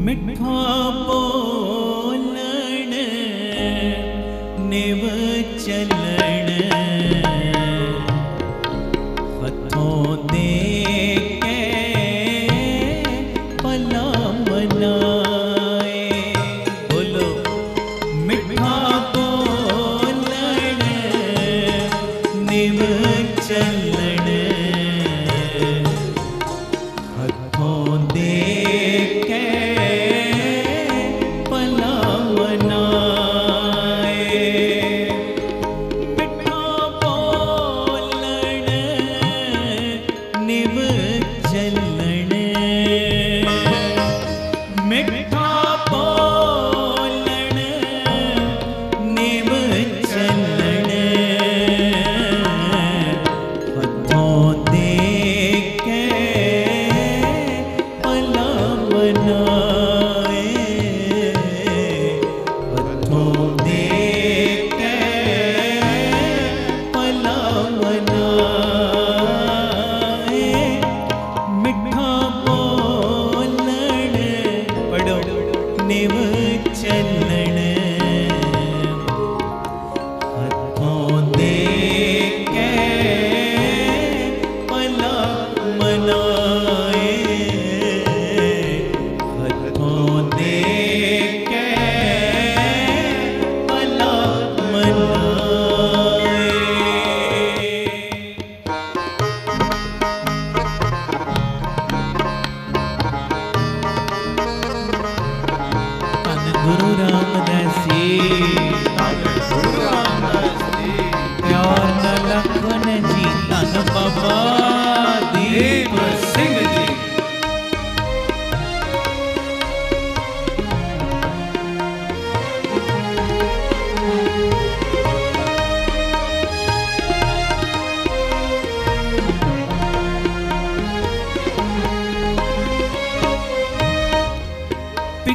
ਮਿੱਠਾ ਬੋਲਣ ਨਿਵ ਚੱਲਣ, ਹੱਥੋਂ ਦੇ ਕੇ ਭਲਾ ਮਨਾਏ। ਬੋਲੋ ਮਿੱਠਾ ਬੋਲਣ ਨਿਵ ਚੱਲਣ, ਹੱਥੋਂ ਦੇ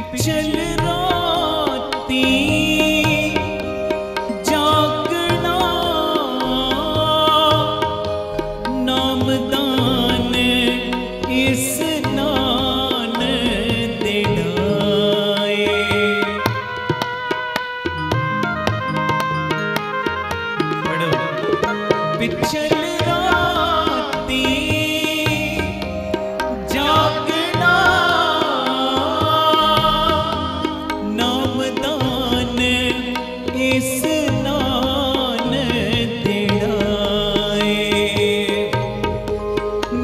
पिछल राती जागना नामदान इस नान देनाए। पढ़ो पिछल राती जागना नामदान इस नान देनाए।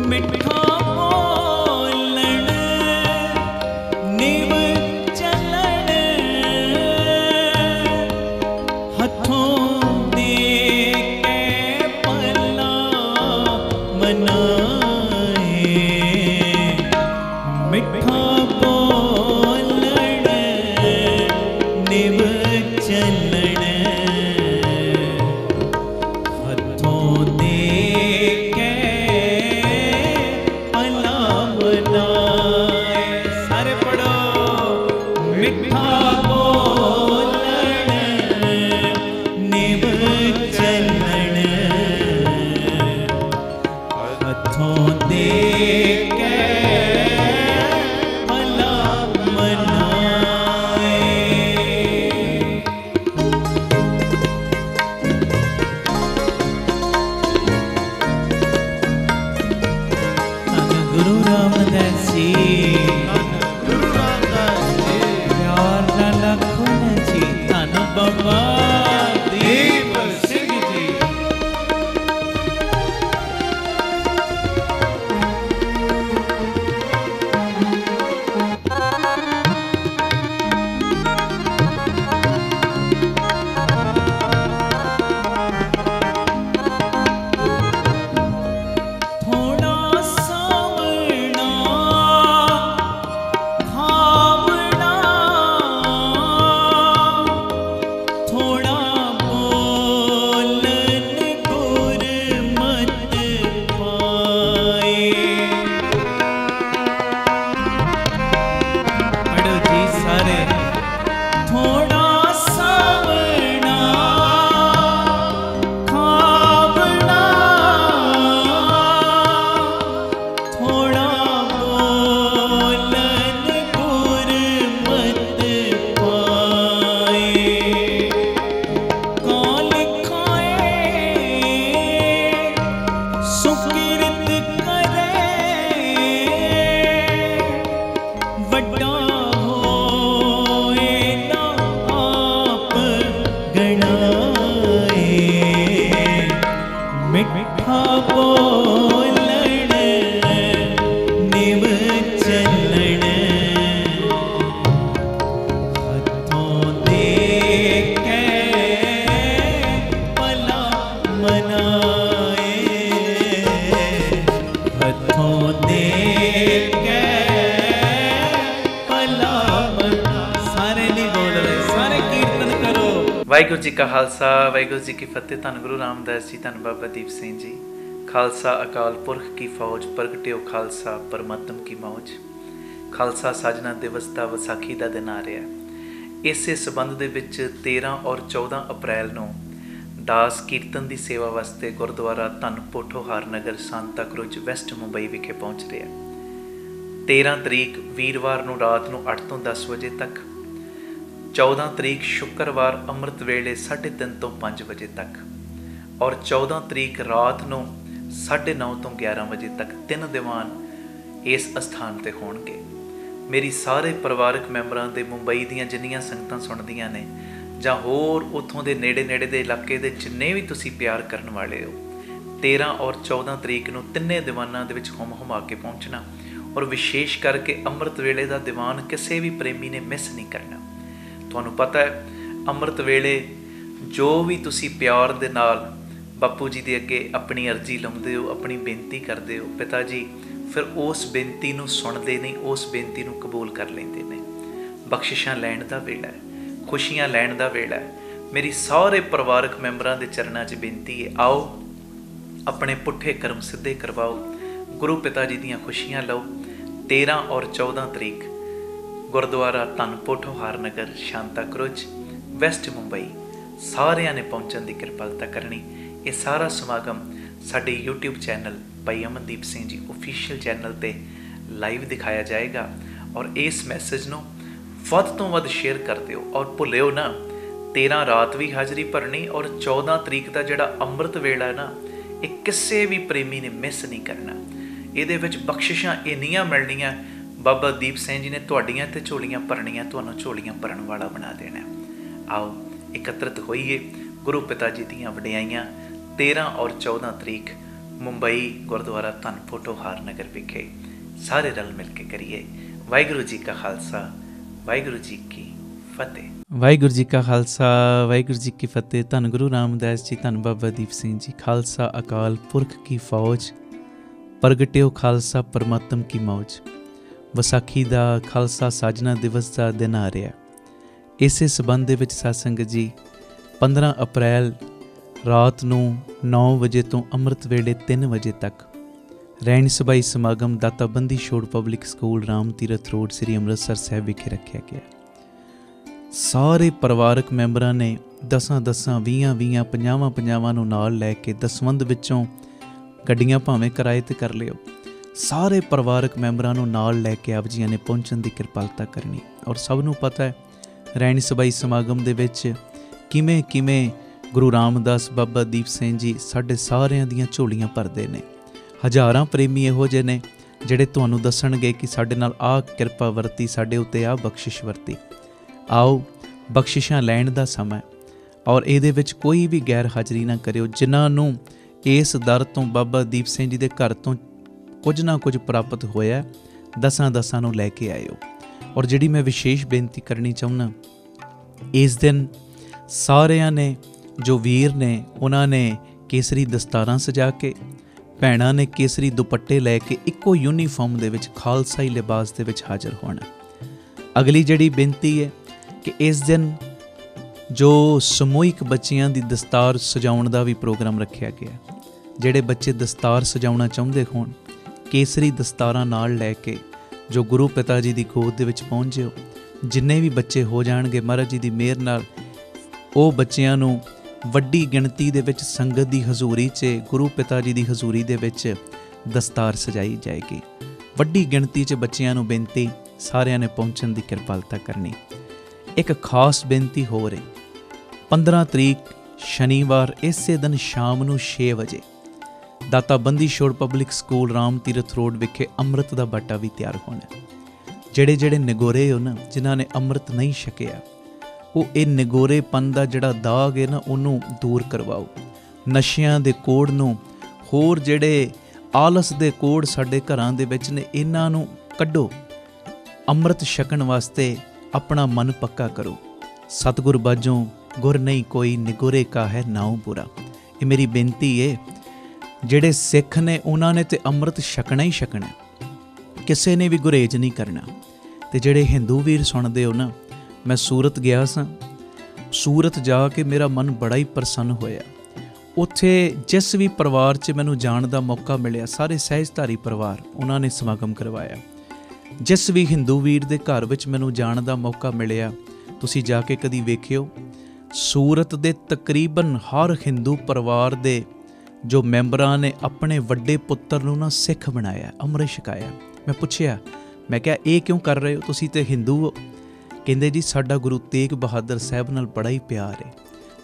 मिठा बोलन निव चलन हथों दे के पला मनाए। मिठा बोलन निव चलन हथों दे के पला मनाए। सारे पढ़ो मिठा बोलन निव चलन हथों दे के भला मनाए। धन गुरु रामदास जी गुरु रामदास जी प्यार ना लखन जी धन बाबा दीप सिंह जी थोड़ा सावना खावना थोड़ा बोलन गुरमत पाए। पढ़ो जी सारे थोड़ा सावना खावना थोड़ा बोलन गुरमत पाए। कौन खाए सुकृत करे वड्डा होए ना आप गणाए। मिठा बोलन निव चलन हथों दे के भला मनाए। हथों दे के भला मनाए। सारे नहीं बोल रहे, सारे कीर्तन करो। वाहिगुरू जी का खालसा वाहिगुरू जी की फतेह। धन गुरु रामदास जी धन बाबा दीप सिंह जी। खालसा अकाल पुरख की फौज प्रगटिओ खालसा परमात्म की मौज। खालसा साजना दिवस ਦਾ ਵਿਸਾਖੀ ਦਾ ਦਿਨ ਆ ਰਿਹਾ ਹੈ। ਇਸੇ ਸਬੰਧ ਦੇ ਵਿੱਚ 13 ਔਰ 14 ਅਪ੍ਰੈਲ ਨੂੰ ਦਾਸ ਕੀਰਤਨ ਦੀ ਸੇਵਾ ਵਾਸਤੇ ਗੁਰਦੁਆਰਾ ਧੰਨ ਪੋਠੋਹਾਰ ਨਗਰ ਸੰਤਾ ਕਰੂਜ਼ ਵੈਸਟ ਮੁੰਬਈ ਵਿਖੇ ਪਹੁੰਚ ਰਿਹਾ। 13 ਤਰੀਕ ਵੀਰਵਾਰ ਨੂੰ ਰਾਤ ਨੂੰ 8 ਤੋਂ 10 ਵਜੇ ਤੱਕ, 14 ਤਰੀਕ ਸ਼ੁੱਕਰਵਾਰ ਅੰਮ੍ਰਿਤ ਵੇਲੇ 3:30 ਤੋਂ 5 ਵਜੇ ਤੱਕ ਔਰ 14 ਤਰੀਕ ਰਾਤ ਨੂੰ 9:30 ਤੋਂ 11 ਵਜੇ ਤੱਕ 3 ਦੀਵਾਨ ਇਸ ਅਸਥਾਨ ਤੇ ਹੋਣਗੇ। ਮੇਰੀ ਸਾਰੇ ਪਰਿਵਾਰਕ ਮੈਂਬਰਾਂ ਦੇ ਮੁੰਬਈ ਦੀਆਂ ਜਿੰਨੀਆਂ ਸੰਗਤਾਂ ਸੁਣਦੀਆਂ ਨੇ ਜਾਂ ਹੋਰ ਉੱਥੋਂ ਦੇ ਨੇੜੇ ਨੇੜੇ ਦੇ ਇਲਾਕੇ ਦੇ ਜਿੰਨੇ ਵੀ ਤੁਸੀਂ ਪਿਆਰ ਕਰਨ ਵਾਲੇ ਹੋ, 13 ਔਰ 14 ਤਰੀਕ ਨੂੰ ਤਿੰਨੇ ਦੀਵਾਨਾਂ ਦੇ ਵਿੱਚ ਹੁਮ ਹੁਮਾ ਕੇ ਪਹੁੰਚਣਾ ਔਰ ਵਿਸ਼ੇਸ਼ ਕਰਕੇ ਅੰਮ੍ਰਿਤ ਵੇਲੇ ਦਾ ਦੀਵਾਨ ਕਿਸੇ ਵੀ ਪ੍ਰੇਮੀ ਨੇ ਮਿਸ ਨਹੀਂ ਕਰਨਾ। ਤੁਹਾਨੂੰ ਪਤਾ ਹੈ ਅੰਮ੍ਰਿਤ ਵੇਲੇ ਜੋ ਵੀ ਤੁਸੀਂ ਪਿਆਰ ਦੇ ਨਾਲ ਬਾਪੂ ਜੀ ਦੇ ਅੱਗੇ ਆਪਣੀ ਅਰਜ਼ੀ ਲਾਉਂਦੇ ਹੋ, ਆਪਣੀ ਬੇਨਤੀ ਕਰਦੇ ਹੋ, ਪਿਤਾ ਜੀ ਫਿਰ ਉਸ ਬੇਨਤੀ ਨੂੰ ਸੁਣਦੇ ਨਹੀਂ, ਉਸ ਬੇਨਤੀ ਨੂੰ ਕਬੂਲ ਕਰ ਲੈਂਦੇ ਨੇ। ਬਖਸ਼ਿਸ਼ਾਂ ਲੈਣ ਦਾ ਵੇਲਾ ਹੈ, ਖੁਸ਼ੀਆਂ ਲੈਣ ਦਾ ਵੇਲਾ ਹੈ। ਮੇਰੀ ਸਾਰੇ ਪਰਿਵਾਰਕ ਮੈਂਬਰਾਂ ਦੇ ਚਰਨਾਂ 'ਚ ਬੇਨਤੀ ਹੈ, ਆਓ ਆਪਣੇ ਪੁੱਠੇ ਕਰਮ ਸਿੱਧੇ ਕਰਵਾਓ, ਗੁਰੂ ਪਿਤਾ ਜੀ ਦੀਆਂ ਖੁਸ਼ੀਆਂ ਲਓ। 13 ਔਰ 14 ਤਰੀਕ ਗੁਰਦੁਆਰਾ ਧੰਨ ਪੋਠੋਹਾਰ ਨਗਰ, ਸ਼ਾਂਤਾ ਕਰੂਜ਼, ਵੈਸਟ ਮੁੰਬਈ ਸਾਰਿਆਂ ਨੇ ਪਹੁੰਚਣ ਦੀ ਕਿਰਪਾਲਤਾ ਕਰਨੀ। ਇਹ ਸਾਰਾ ਸਮਾਗਮ ਸਾਡੇ YouTube ਚੈਨਲ ਭਾਈ ਅਮਨਦੀਪ ਸਿੰਘ ਜੀ ਓਫੀਸ਼ੀਅਲ ਚੈਨਲ 'ਤੇ ਲਾਈਵ ਦਿਖਾਇਆ ਜਾਏਗਾ। ਔਰ ਇਸ ਮੈਸੇਜ ਨੂੰ ਵੱਧ ਤੋਂ ਵੱਧ ਸ਼ੇਅਰ ਕਰ ਦਿਓ। ਔਰ ਭੁੱਲਿਓ ਨਾ 13 ਰਾਤ ਵੀ ਹਾਜ਼ਰੀ ਭਰਨੀ, ਔਰ 14 ਤਰੀਕ ਦਾ ਜਿਹੜਾ ਅੰਮ੍ਰਿਤ ਵੇਲਾ ਨਾ, ਇਹ ਕਿਸੇ ਵੀ ਪ੍ਰੇਮੀ ਨੇ ਮਿਸ ਨਹੀਂ ਕਰਨਾ। ਇਹਦੇ ਵਿੱਚ ਬਖਸ਼ਿਸ਼ਾਂ ਇੰਨੀਆਂ ਮਿਲਣੀਆਂ, ਬਾਬਾ ਦੀਪ ਸਿੰਘ ਜੀ ਨੇ ਤੁਹਾਡੀਆਂ ਤੇ ਝੋਲੀਆਂ ਭਰਨੀਆਂ, ਤੁਹਾਨੂੰ ਝੋਲੀਆਂ ਭਰਨ ਵਾਲਾ ਬਣਾ ਦੇਣਾ। ਆਓ ਇਕੱਤਰਿਤ ਹੋਈਏ, ਗੁਰੂ ਪਿਤਾ ਜੀ ਦੀਆਂ ਵਡਿਆਈਆਂ 13 ਔਰ 14 ਤਰੀਕ ਮੁੰਬਈ ਗੁਰਦੁਆਰਾ ਧੰਨ ਪੋਠੋਹਾਰ ਨਗਰ ਵਿਖੇ ਸਾਰੇ ਰਲ ਮਿਲ ਕੇ ਕਰੀਏ। ਵਾਹਿਗੁਰੂ ਜੀ ਕਾ ਖਾਲਸਾ, ਵਾਹਿਗੁਰੂ ਜੀ ਕੀ ਫਤਿਹ। ਵਾਹਿਗੁਰੂ ਜੀ ਕਾ ਖਾਲਸਾ, ਵਾਹਿਗੁਰੂ ਜੀ ਕੀ ਫਤਿਹ। ਧੰਨ ਗੁਰੂ ਰਾਮਦਾਸ ਜੀ, ਧੰਨ ਬਾਬਾ ਦੀਪ ਸਿੰਘ ਜੀ। ਖਾਲਸਾ ਅਕਾਲ ਪੁਰਖ ਕੀ ਫੌਜ, ਪ੍ਰਗਟਿਓ ਖਾਲਸਾ ਪਰਮਾਤਮ ਕੀ ਮੌਜ। ਵਿਸਾਖੀ ਦਾ ਖਾਲਸਾ ਸਾਜਨਾ ਦਿਵਸ ਦਾ ਦਿਨ ਆ ਰਿਹਾ। ਇਸੇ ਸਬੰਧ ਦੇ ਵਿੱਚ ਸਾਧ ਸੰਗਤ ਜੀ 15 ਅਪ੍ਰੈਲ ਰਾਤ ਨੂੰ 9 ਵਜੇ ਤੋਂ ਅੰਮ੍ਰਿਤ ਵੇਲੇ 3 ਵਜੇ ਤੱਕ ਰਹਿਣ ਸਭਾਈ ਸਮਾਗਮ ਦਾਤਾ Bandi Chhor public school Ram Tirath road ਸ੍ਰੀ ਅੰਮ੍ਰਿਤਸਰ ਸਾਹਿਬ ਵਿਖੇ ਰੱਖਿਆ ਗਿਆ। ਸਾਰੇ ਪਰਿਵਾਰਕ ਮੈਂਬਰਾਂ ਨੇ 10 10 20 20 50 50 ਨੂੰ ਨਾਲ ਲੈ ਕੇ ਦਸਵੰਧ ਵਿੱਚੋਂ ਗੱਡੀਆਂ ਭਾਵੇਂ ਕਿਰਾਏ 'ਤੇ ਕਰ ਲਿਓ, ਸਾਰੇ ਪਰਿਵਾਰਕ ਮੈਂਬਰਾਂ ਨੂੰ ਨਾਲ ਲੈ ਕੇ ਆਪ ਜੀਆਂ ਨੇ ਪਹੁੰਚਣ ਦੀ ਕਿਰਪਾਲਤਾ ਕਰਨੀ। ਔਰ ਸਭ ਨੂੰ ਪਤਾ ਹੈ ਰਹਿਣ ਸਭਾਈ ਸਮਾਗਮ ਦੇ ਵਿੱਚ ਕਿਵੇਂ ਕਿਵੇਂ ਗੁਰੂ ਰਾਮਦਾਸ ਬਾਬਾ ਦੀਪ ਸਿੰਘ ਜੀ ਸਾਡੇ ਸਾਰਿਆਂ ਦੀਆਂ ਝੋਲੀਆਂ ਭਰਦੇ ਨੇ। ਹਜ਼ਾਰਾਂ ਪ੍ਰੇਮੀ ਇਹੋ ਜਿਹੇ ਨੇ ਜਿਹੜੇ ਤੁਹਾਨੂੰ ਦੱਸਣਗੇ ਕਿ ਸਾਡੇ ਨਾਲ ਆਹ ਕਿਰਪਾ ਵਰਤੀ, ਸਾਡੇ ਉੱਤੇ ਆਹ ਬਖਸ਼ਿਸ਼ ਵਰਤੀ। ਆਓ ਬਖਸ਼ਿਸ਼ਾਂ ਲੈਣ ਦਾ ਸਮਾਂ, ਔਰ ਇਹਦੇ ਵਿੱਚ ਕੋਈ ਵੀ ਗੈਰ ਹਾਜ਼ਰੀ ਨਾ ਕਰਿਓ। ਜਿਨ੍ਹਾਂ ਨੂੰ ਇਸ ਦਰ ਤੋਂ ਬਾਬਾ ਦੀਪ ਸਿੰਘ ਜੀ ਦੇ ਘਰ ਤੋਂ ਕੁਝ ਨਾ ਕੁਝ ਪ੍ਰਾਪਤ ਹੋਇਆ, 10 ਨੂੰ ਲੈ ਕੇ ਆਇਓ। ਔਰ ਜਿਹੜੀ ਮੈਂ ਵਿਸ਼ੇਸ਼ ਬੇਨਤੀ ਕਰਨੀ ਚਾਹੁੰਦਾ, ਇਸ ਦਿਨ ਸਾਰਿਆਂ ਨੇ ਜੋ ਵੀਰ ਨੇ ਉਹਨਾਂ ਨੇ ਕੇਸਰੀ ਦਸਤਾਰਾਂ ਸਜਾ ਕੇ, ਭੈਣਾਂ ਨੇ ਕੇਸਰੀ ਦੁਪੱਟੇ ਲੈ ਕੇ ਇੱਕੋ ਯੂਨੀਫਾਰਮ ਦੇ ਵਿੱਚ ਖਾਲਸਾਈ ਲਿਬਾਸ ਦੇ ਵਿੱਚ ਹਾਜ਼ਰ ਹੋਣਾ। ਅਗਲੀ ਜਿਹੜੀ ਬੇਨਤੀ ਹੈ ਕਿ ਇਸ ਦਿਨ ਜੋ ਸਮੂਹਿਕ ਬੱਚਿਆਂ ਦੀ ਦਸਤਾਰ ਸਜਾਉਣ ਦਾ ਵੀ ਪ੍ਰੋਗਰਾਮ ਰੱਖਿਆ ਗਿਆ। ਜਿਹੜੇ ਬੱਚੇ ਦਸਤਾਰ ਸਜਾਉਣਾ ਚਾਹੁੰਦੇ ਹੋਣ, ਕੇਸਰੀ ਦਸਤਾਰਾਂ ਨਾਲ ਲੈ ਕੇ ਜੋ ਗੁਰੂ ਪਿਤਾ ਜੀ ਦੀ ਗੋਦ ਦੇ ਵਿੱਚ ਪਹੁੰਚ ਜਿਓ। ਜਿੰਨੇ ਵੀ ਬੱਚੇ ਹੋ ਜਾਣਗੇ ਮਹਾਰਾਜ ਜੀ ਦੀ ਮਿਹਰ ਨਾਲ, ਉਹ ਬੱਚਿਆਂ ਨੂੰ ਵੱਡੀ ਗਿਣਤੀ ਦੇ ਵਿੱਚ ਸੰਗਤ ਦੀ ਹਜ਼ੂਰੀ 'ਚ, ਗੁਰੂ ਪਿਤਾ ਜੀ ਦੀ ਹਜ਼ੂਰੀ ਦੇ ਵਿੱਚ ਦਸਤਾਰ ਸਜਾਈ ਜਾਏਗੀ। ਵੱਡੀ ਗਿਣਤੀ 'ਚ ਬੱਚਿਆਂ ਨੂੰ ਬੇਨਤੀ, ਸਾਰਿਆਂ ਨੇ ਪਹੁੰਚਣ ਦੀ ਕਿਰਪਾਲਤਾ ਕਰਨੀ। ਇੱਕ ਖਾਸ ਬੇਨਤੀ ਹੋ ਰਹੀ, 15 ਤਰੀਕ ਸ਼ਨੀਵਾਰ ਇਸੇ ਦਿਨ ਸ਼ਾਮ ਨੂੰ 6 ਵਜੇ ਦਾਤਾ Bandi Chhor public school Ram Tirath road ਵਿਖੇ ਅੰਮ੍ਰਿਤ ਦਾ ਬਾਟਾ ਵੀ ਤਿਆਰ ਹੋਣਾ। ਜਿਹੜੇ ਨਿਗੋਰੇ ਹੋ ਨਾ, ਜਿਨ੍ਹਾਂ ਨੇ ਅੰਮ੍ਰਿਤ ਨਹੀਂ ਛਕਿਆ, ਉਹ ਇਹ ਨਿਗੋਰੇਪਨ ਦਾ ਜਿਹੜਾ ਦਾਗ ਹੈ ਨਾ, ਉਹਨੂੰ ਦੂਰ ਕਰਵਾਓ। ਨਸ਼ਿਆਂ ਦੇ ਕੋੜ ਨੂੰ, ਹੋਰ ਜਿਹੜੇ ਆਲਸ ਦੇ ਕੋੜ ਸਾਡੇ ਘਰਾਂ ਦੇ ਵਿੱਚ ਨੇ, ਇਹਨਾਂ ਨੂੰ ਕੱਢੋ। ਅੰਮ੍ਰਿਤ ਛਕਣ ਵਾਸਤੇ ਆਪਣਾ ਮਨ ਪੱਕਾ ਕਰੋ। ਸਤਿਗੁਰ ਬਾਝੋਂ ਗੁਰ ਨਹੀਂ ਕੋਈ, ਨਿਗੋਰੇ ਕਾ ਹੈ ਨਾਉ ਬੁਰਾ। ਇਹ ਮੇਰੀ ਬੇਨਤੀ ਹੈ। ਜਿਹੜੇ ਸਿੱਖ ਨੇ ਉਹਨਾਂ ਨੇ ਤੇ ਅੰਮ੍ਰਿਤ ਛਕਣਾ ਹੀ ਛਕਣਾ, ਕਿਸੇ ਨੇ ਵੀ ਗੁਰੇਜ਼ ਨਹੀਂ ਕਰਨਾ। ਤੇ ਜਿਹੜੇ ਹਿੰਦੂ ਵੀਰ ਸੁਣਦੇ ਹੋ ਨਾ, ਮੈਂ ਸੂਰਤ ਗਿਆ ਸਾਂ, ਸੂਰਤ ਜਾ ਕੇ ਮੇਰਾ ਮਨ ਬੜਾ ਹੀ ਪ੍ਰਸੰਨ ਹੋਇਆ। ਉੱਥੇ ਜਿਸ ਵੀ ਪਰਿਵਾਰ 'ਚ ਮੈਨੂੰ ਜਾਣ ਦਾ ਮੌਕਾ ਮਿਲਿਆ, ਸਾਰੇ ਸਹਿਜਧਾਰੀ ਪਰਿਵਾਰ, ਉਹਨਾਂ ਨੇ ਸਮਾਗਮ ਕਰਵਾਇਆ। ਜਿਸ ਵੀ ਹਿੰਦੂ ਵੀਰ ਦੇ ਘਰ ਵਿੱਚ ਮੈਨੂੰ ਜਾਣ ਦਾ ਮੌਕਾ ਮਿਲਿਆ, ਤੁਸੀਂ ਜਾ ਕੇ ਕਦੀ ਵੇਖਿਓ। ਸੂਰਤ ਦੇ ਤਕਰੀਬਨ ਹਰ ਹਿੰਦੂ ਪਰਿਵਾਰ ਦੇ ਜੋ ਮੈਂਬਰਾਂ ਨੇ ਆਪਣੇ ਵੱਡੇ ਪੁੱਤਰ ਨੂੰ ਨਾ ਸਿੱਖ ਬਣਾਇਆ, ਅੰਮ੍ਰਿਤ ਛਕਾਇਆ। ਮੈਂ ਪੁੱਛਿਆ, ਮੈਂ ਕਿਹਾ ਇਹ ਕਿਉਂ ਕਰ ਰਹੇ ਹੋ, ਤੁਸੀਂ ਤੇ ਹਿੰਦੂ ਹੋ? ਕਹਿੰਦੇ ਜੀ ਸਾਡਾ ਗੁਰੂ ਤੇਗ ਬਹਾਦਰ ਸਾਹਿਬ ਨਾਲ ਬੜਾ ਹੀ ਪਿਆਰ ਹੈ।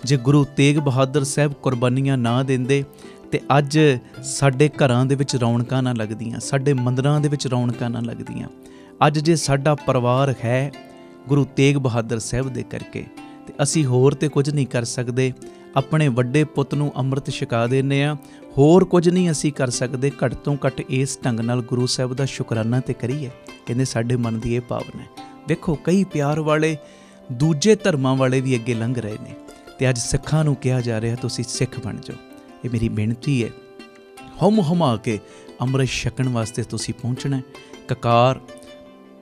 ਜੇ ਗੁਰੂ ਤੇਗ ਬਹਾਦਰ ਸਾਹਿਬ ਕੁਰਬਾਨੀਆਂ ਨਾ ਦਿੰਦੇ ਤੇ ਅੱਜ ਸਾਡੇ ਘਰਾਂ ਦੇ ਵਿੱਚ ਰੌਣਕਾਂ ਨਾ ਲੱਗਦੀਆਂ, ਸਾਡੇ ਮੰਦਿਰਾਂ ਦੇ ਵਿੱਚ ਰੌਣਕਾਂ ਨਾ ਲੱਗਦੀਆਂ। ਅੱਜ ਜੇ ਸਾਡਾ ਪਰਿਵਾਰ ਹੈ ਗੁਰੂ ਤੇਗ ਬਹਾਦਰ ਸਾਹਿਬ ਦੇ ਕਰਕੇ, ਤੇ ਅਸੀਂ ਹੋਰ ਤੇ ਕੁਝ ਨਹੀਂ ਕਰ ਸਕਦੇ। ਆਪਣੇ ਵੱਡੇ ਪੁੱਤ ਨੂੰ ਅੰਮ੍ਰਿਤ ਛਕਾ ਦਿੰਦੇ ਹਾਂ, ਹੋਰ ਕੁਝ ਨਹੀਂ ਅਸੀਂ ਕਰ ਸਕਦੇ। ਘੱਟ ਤੋਂ ਘੱਟ ਇਸ ਢੰਗ ਨਾਲ ਗੁਰੂ ਸਾਹਿਬ ਦਾ ਸ਼ੁਕਰਾਨਾ ਤੇ ਕਰੀਏ। ਕਹਿੰਦੇ ਸਾਡੇ ਮਨ ਦੀ ਇਹ ਭਾਵਨਾ ਹੈ। ਵੇਖੋ ਕਈ ਪਿਆਰ ਵਾਲੇ ਦੂਜੇ ਧਰਮਾਂ ਵਾਲੇ ਵੀ ਅੱਗੇ ਲੰਘ ਰਹੇ ਨੇ, ਤੇ ਅੱਜ ਸਿੱਖਾਂ ਨੂੰ ਕਿਹਾ ਜਾ ਰਿਹਾ ਤੁਸੀਂ ਸਿੱਖ ਬਣ ਜਾਓ। ਇਹ ਮੇਰੀ ਬੇਨਤੀ ਹੈ। ਹੁਮ ਹੁਮਾ ਕੇ ਅੰਮ੍ਰਿਤ ਛਕਣ ਵਾਸਤੇ ਤੁਸੀਂ ਪਹੁੰਚਣਾ। ਕਕਾਰ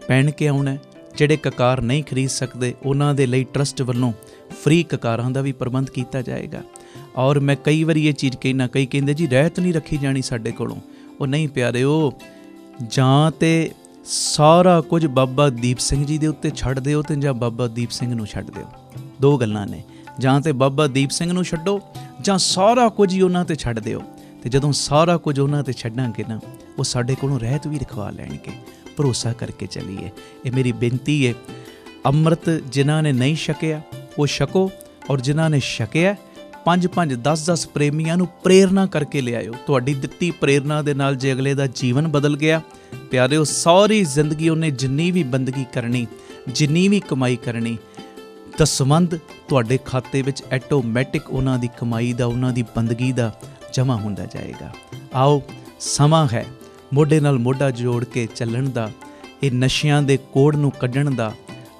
ਪਹਿਨ ਕੇ ਆਉਣਾ। ਜਿਹੜੇ ਕਕਾਰ ਨਹੀਂ ਖਰੀਦ ਸਕਦੇ ਉਹਨਾਂ ਦੇ ਲਈ ਟਰਸਟ ਵੱਲੋਂ ਫ੍ਰੀ ਕਕਾਰਾਂ ਦਾ ਵੀ ਪ੍ਰਬੰਧ ਕੀਤਾ ਜਾਏਗਾ। ਔਰ ਮੈਂ ਕਈ ਵਾਰੀ ਇਹ ਚੀਜ਼ ਕਹਿਣਾ, ਕਈ ਕਹਿੰਦੇ ਜੀ ਰਹਿਤ ਨਹੀਂ ਰੱਖੀ ਜਾਣੀ ਸਾਡੇ ਕੋਲੋਂ। ਉਹ ਨਹੀਂ ਪਿਆਰਿਓ, ਜਾਂ ਤੇ ਸਾਰਾ ਕੁਝ ਬਾਬਾ ਦੀਪ ਸਿੰਘ ਜੀ ਦੇ ਉੱਤੇ ਛੱਡ ਦਿਓ ਤੇ ਜਾਂ ਬਾਬਾ ਦੀਪ ਸਿੰਘ ਨੂੰ ਛੱਡ ਦਿਓ। ਦੋ ਗੱਲਾਂ ਨੇ, ਜਾਂ ਤੇ ਬਾਬਾ ਦੀਪ ਸਿੰਘ ਨੂੰ ਛੱਡੋ ਜਾਂ ਸਾਰਾ ਕੁਝ ਹੀ ਉਹਨਾਂ ਤੇ ਛੱਡ ਦਿਓ। ਤੇ ਜਦੋਂ ਸਾਰਾ ਕੁਝ ਉਹਨਾਂ ਤੇ ਛੱਡਾਂਗੇ ਨਾ, ਉਹ ਸਾਡੇ ਕੋਲੋਂ ਰਹਿਤ ਵੀ ਰਖਵਾ ਲੈਣਗੇ। ਭਰੋਸਾ ਕਰਕੇ ਚੱਲੀਏ, ਇਹ ਮੇਰੀ ਬੇਨਤੀ ਹੈ। ਅੰਮ੍ਰਿਤ ਜਿਨ੍ਹਾਂ ਨੇ ਨਹੀਂ ਛਕਿਆ ਉਹ ਛਕੋ, ਔਰ ਜਿਨ੍ਹਾਂ ਨੇ ਛਕਿਆ 5-5 10-10 ਪ੍ਰੇਮੀਆਂ ਨੂੰ ਪ੍ਰੇਰਨਾ ਕਰਕੇ ਲਿਆਇਓ। ਤੁਹਾਡੀ ਦਿੱਤੀ ਪ੍ਰੇਰਨਾ ਦੇ ਨਾਲ ਜੇ ਅਗਲੇ ਦਾ ਜੀਵਨ ਬਦਲ ਗਿਆ, ਪਿਆਰਿਓ, ਸਾਰੀ ਜ਼ਿੰਦਗੀ ਉਹਨੇ ਜਿੰਨੀ ਵੀ ਬੰਦਗੀ ਕਰਨੀ, ਜਿੰਨੀ ਵੀ ਕਮਾਈ ਕਰਨੀ, ਦਸਵੰਧ ਤੁਹਾਡੇ ਖਾਤੇ ਵਿੱਚ ਆਟੋਮੈਟਿਕ ਉਹਨਾਂ ਦੀ ਕਮਾਈ ਦਾ, ਉਹਨਾਂ ਦੀ ਬੰਦਗੀ ਦਾ ਜਮ੍ਹਾਂ ਹੁੰਦਾ ਜਾਏਗਾ। ਆਓ, ਸਮਾਂ ਹੈ ਮੋਢੇ ਨਾਲ ਮੋਢਾ ਜੋੜ ਕੇ ਚੱਲਣ ਦਾ, ਇਹ ਨਸ਼ਿਆਂ ਦੇ ਕੋੜ ਨੂੰ ਕੱਢਣ ਦਾ,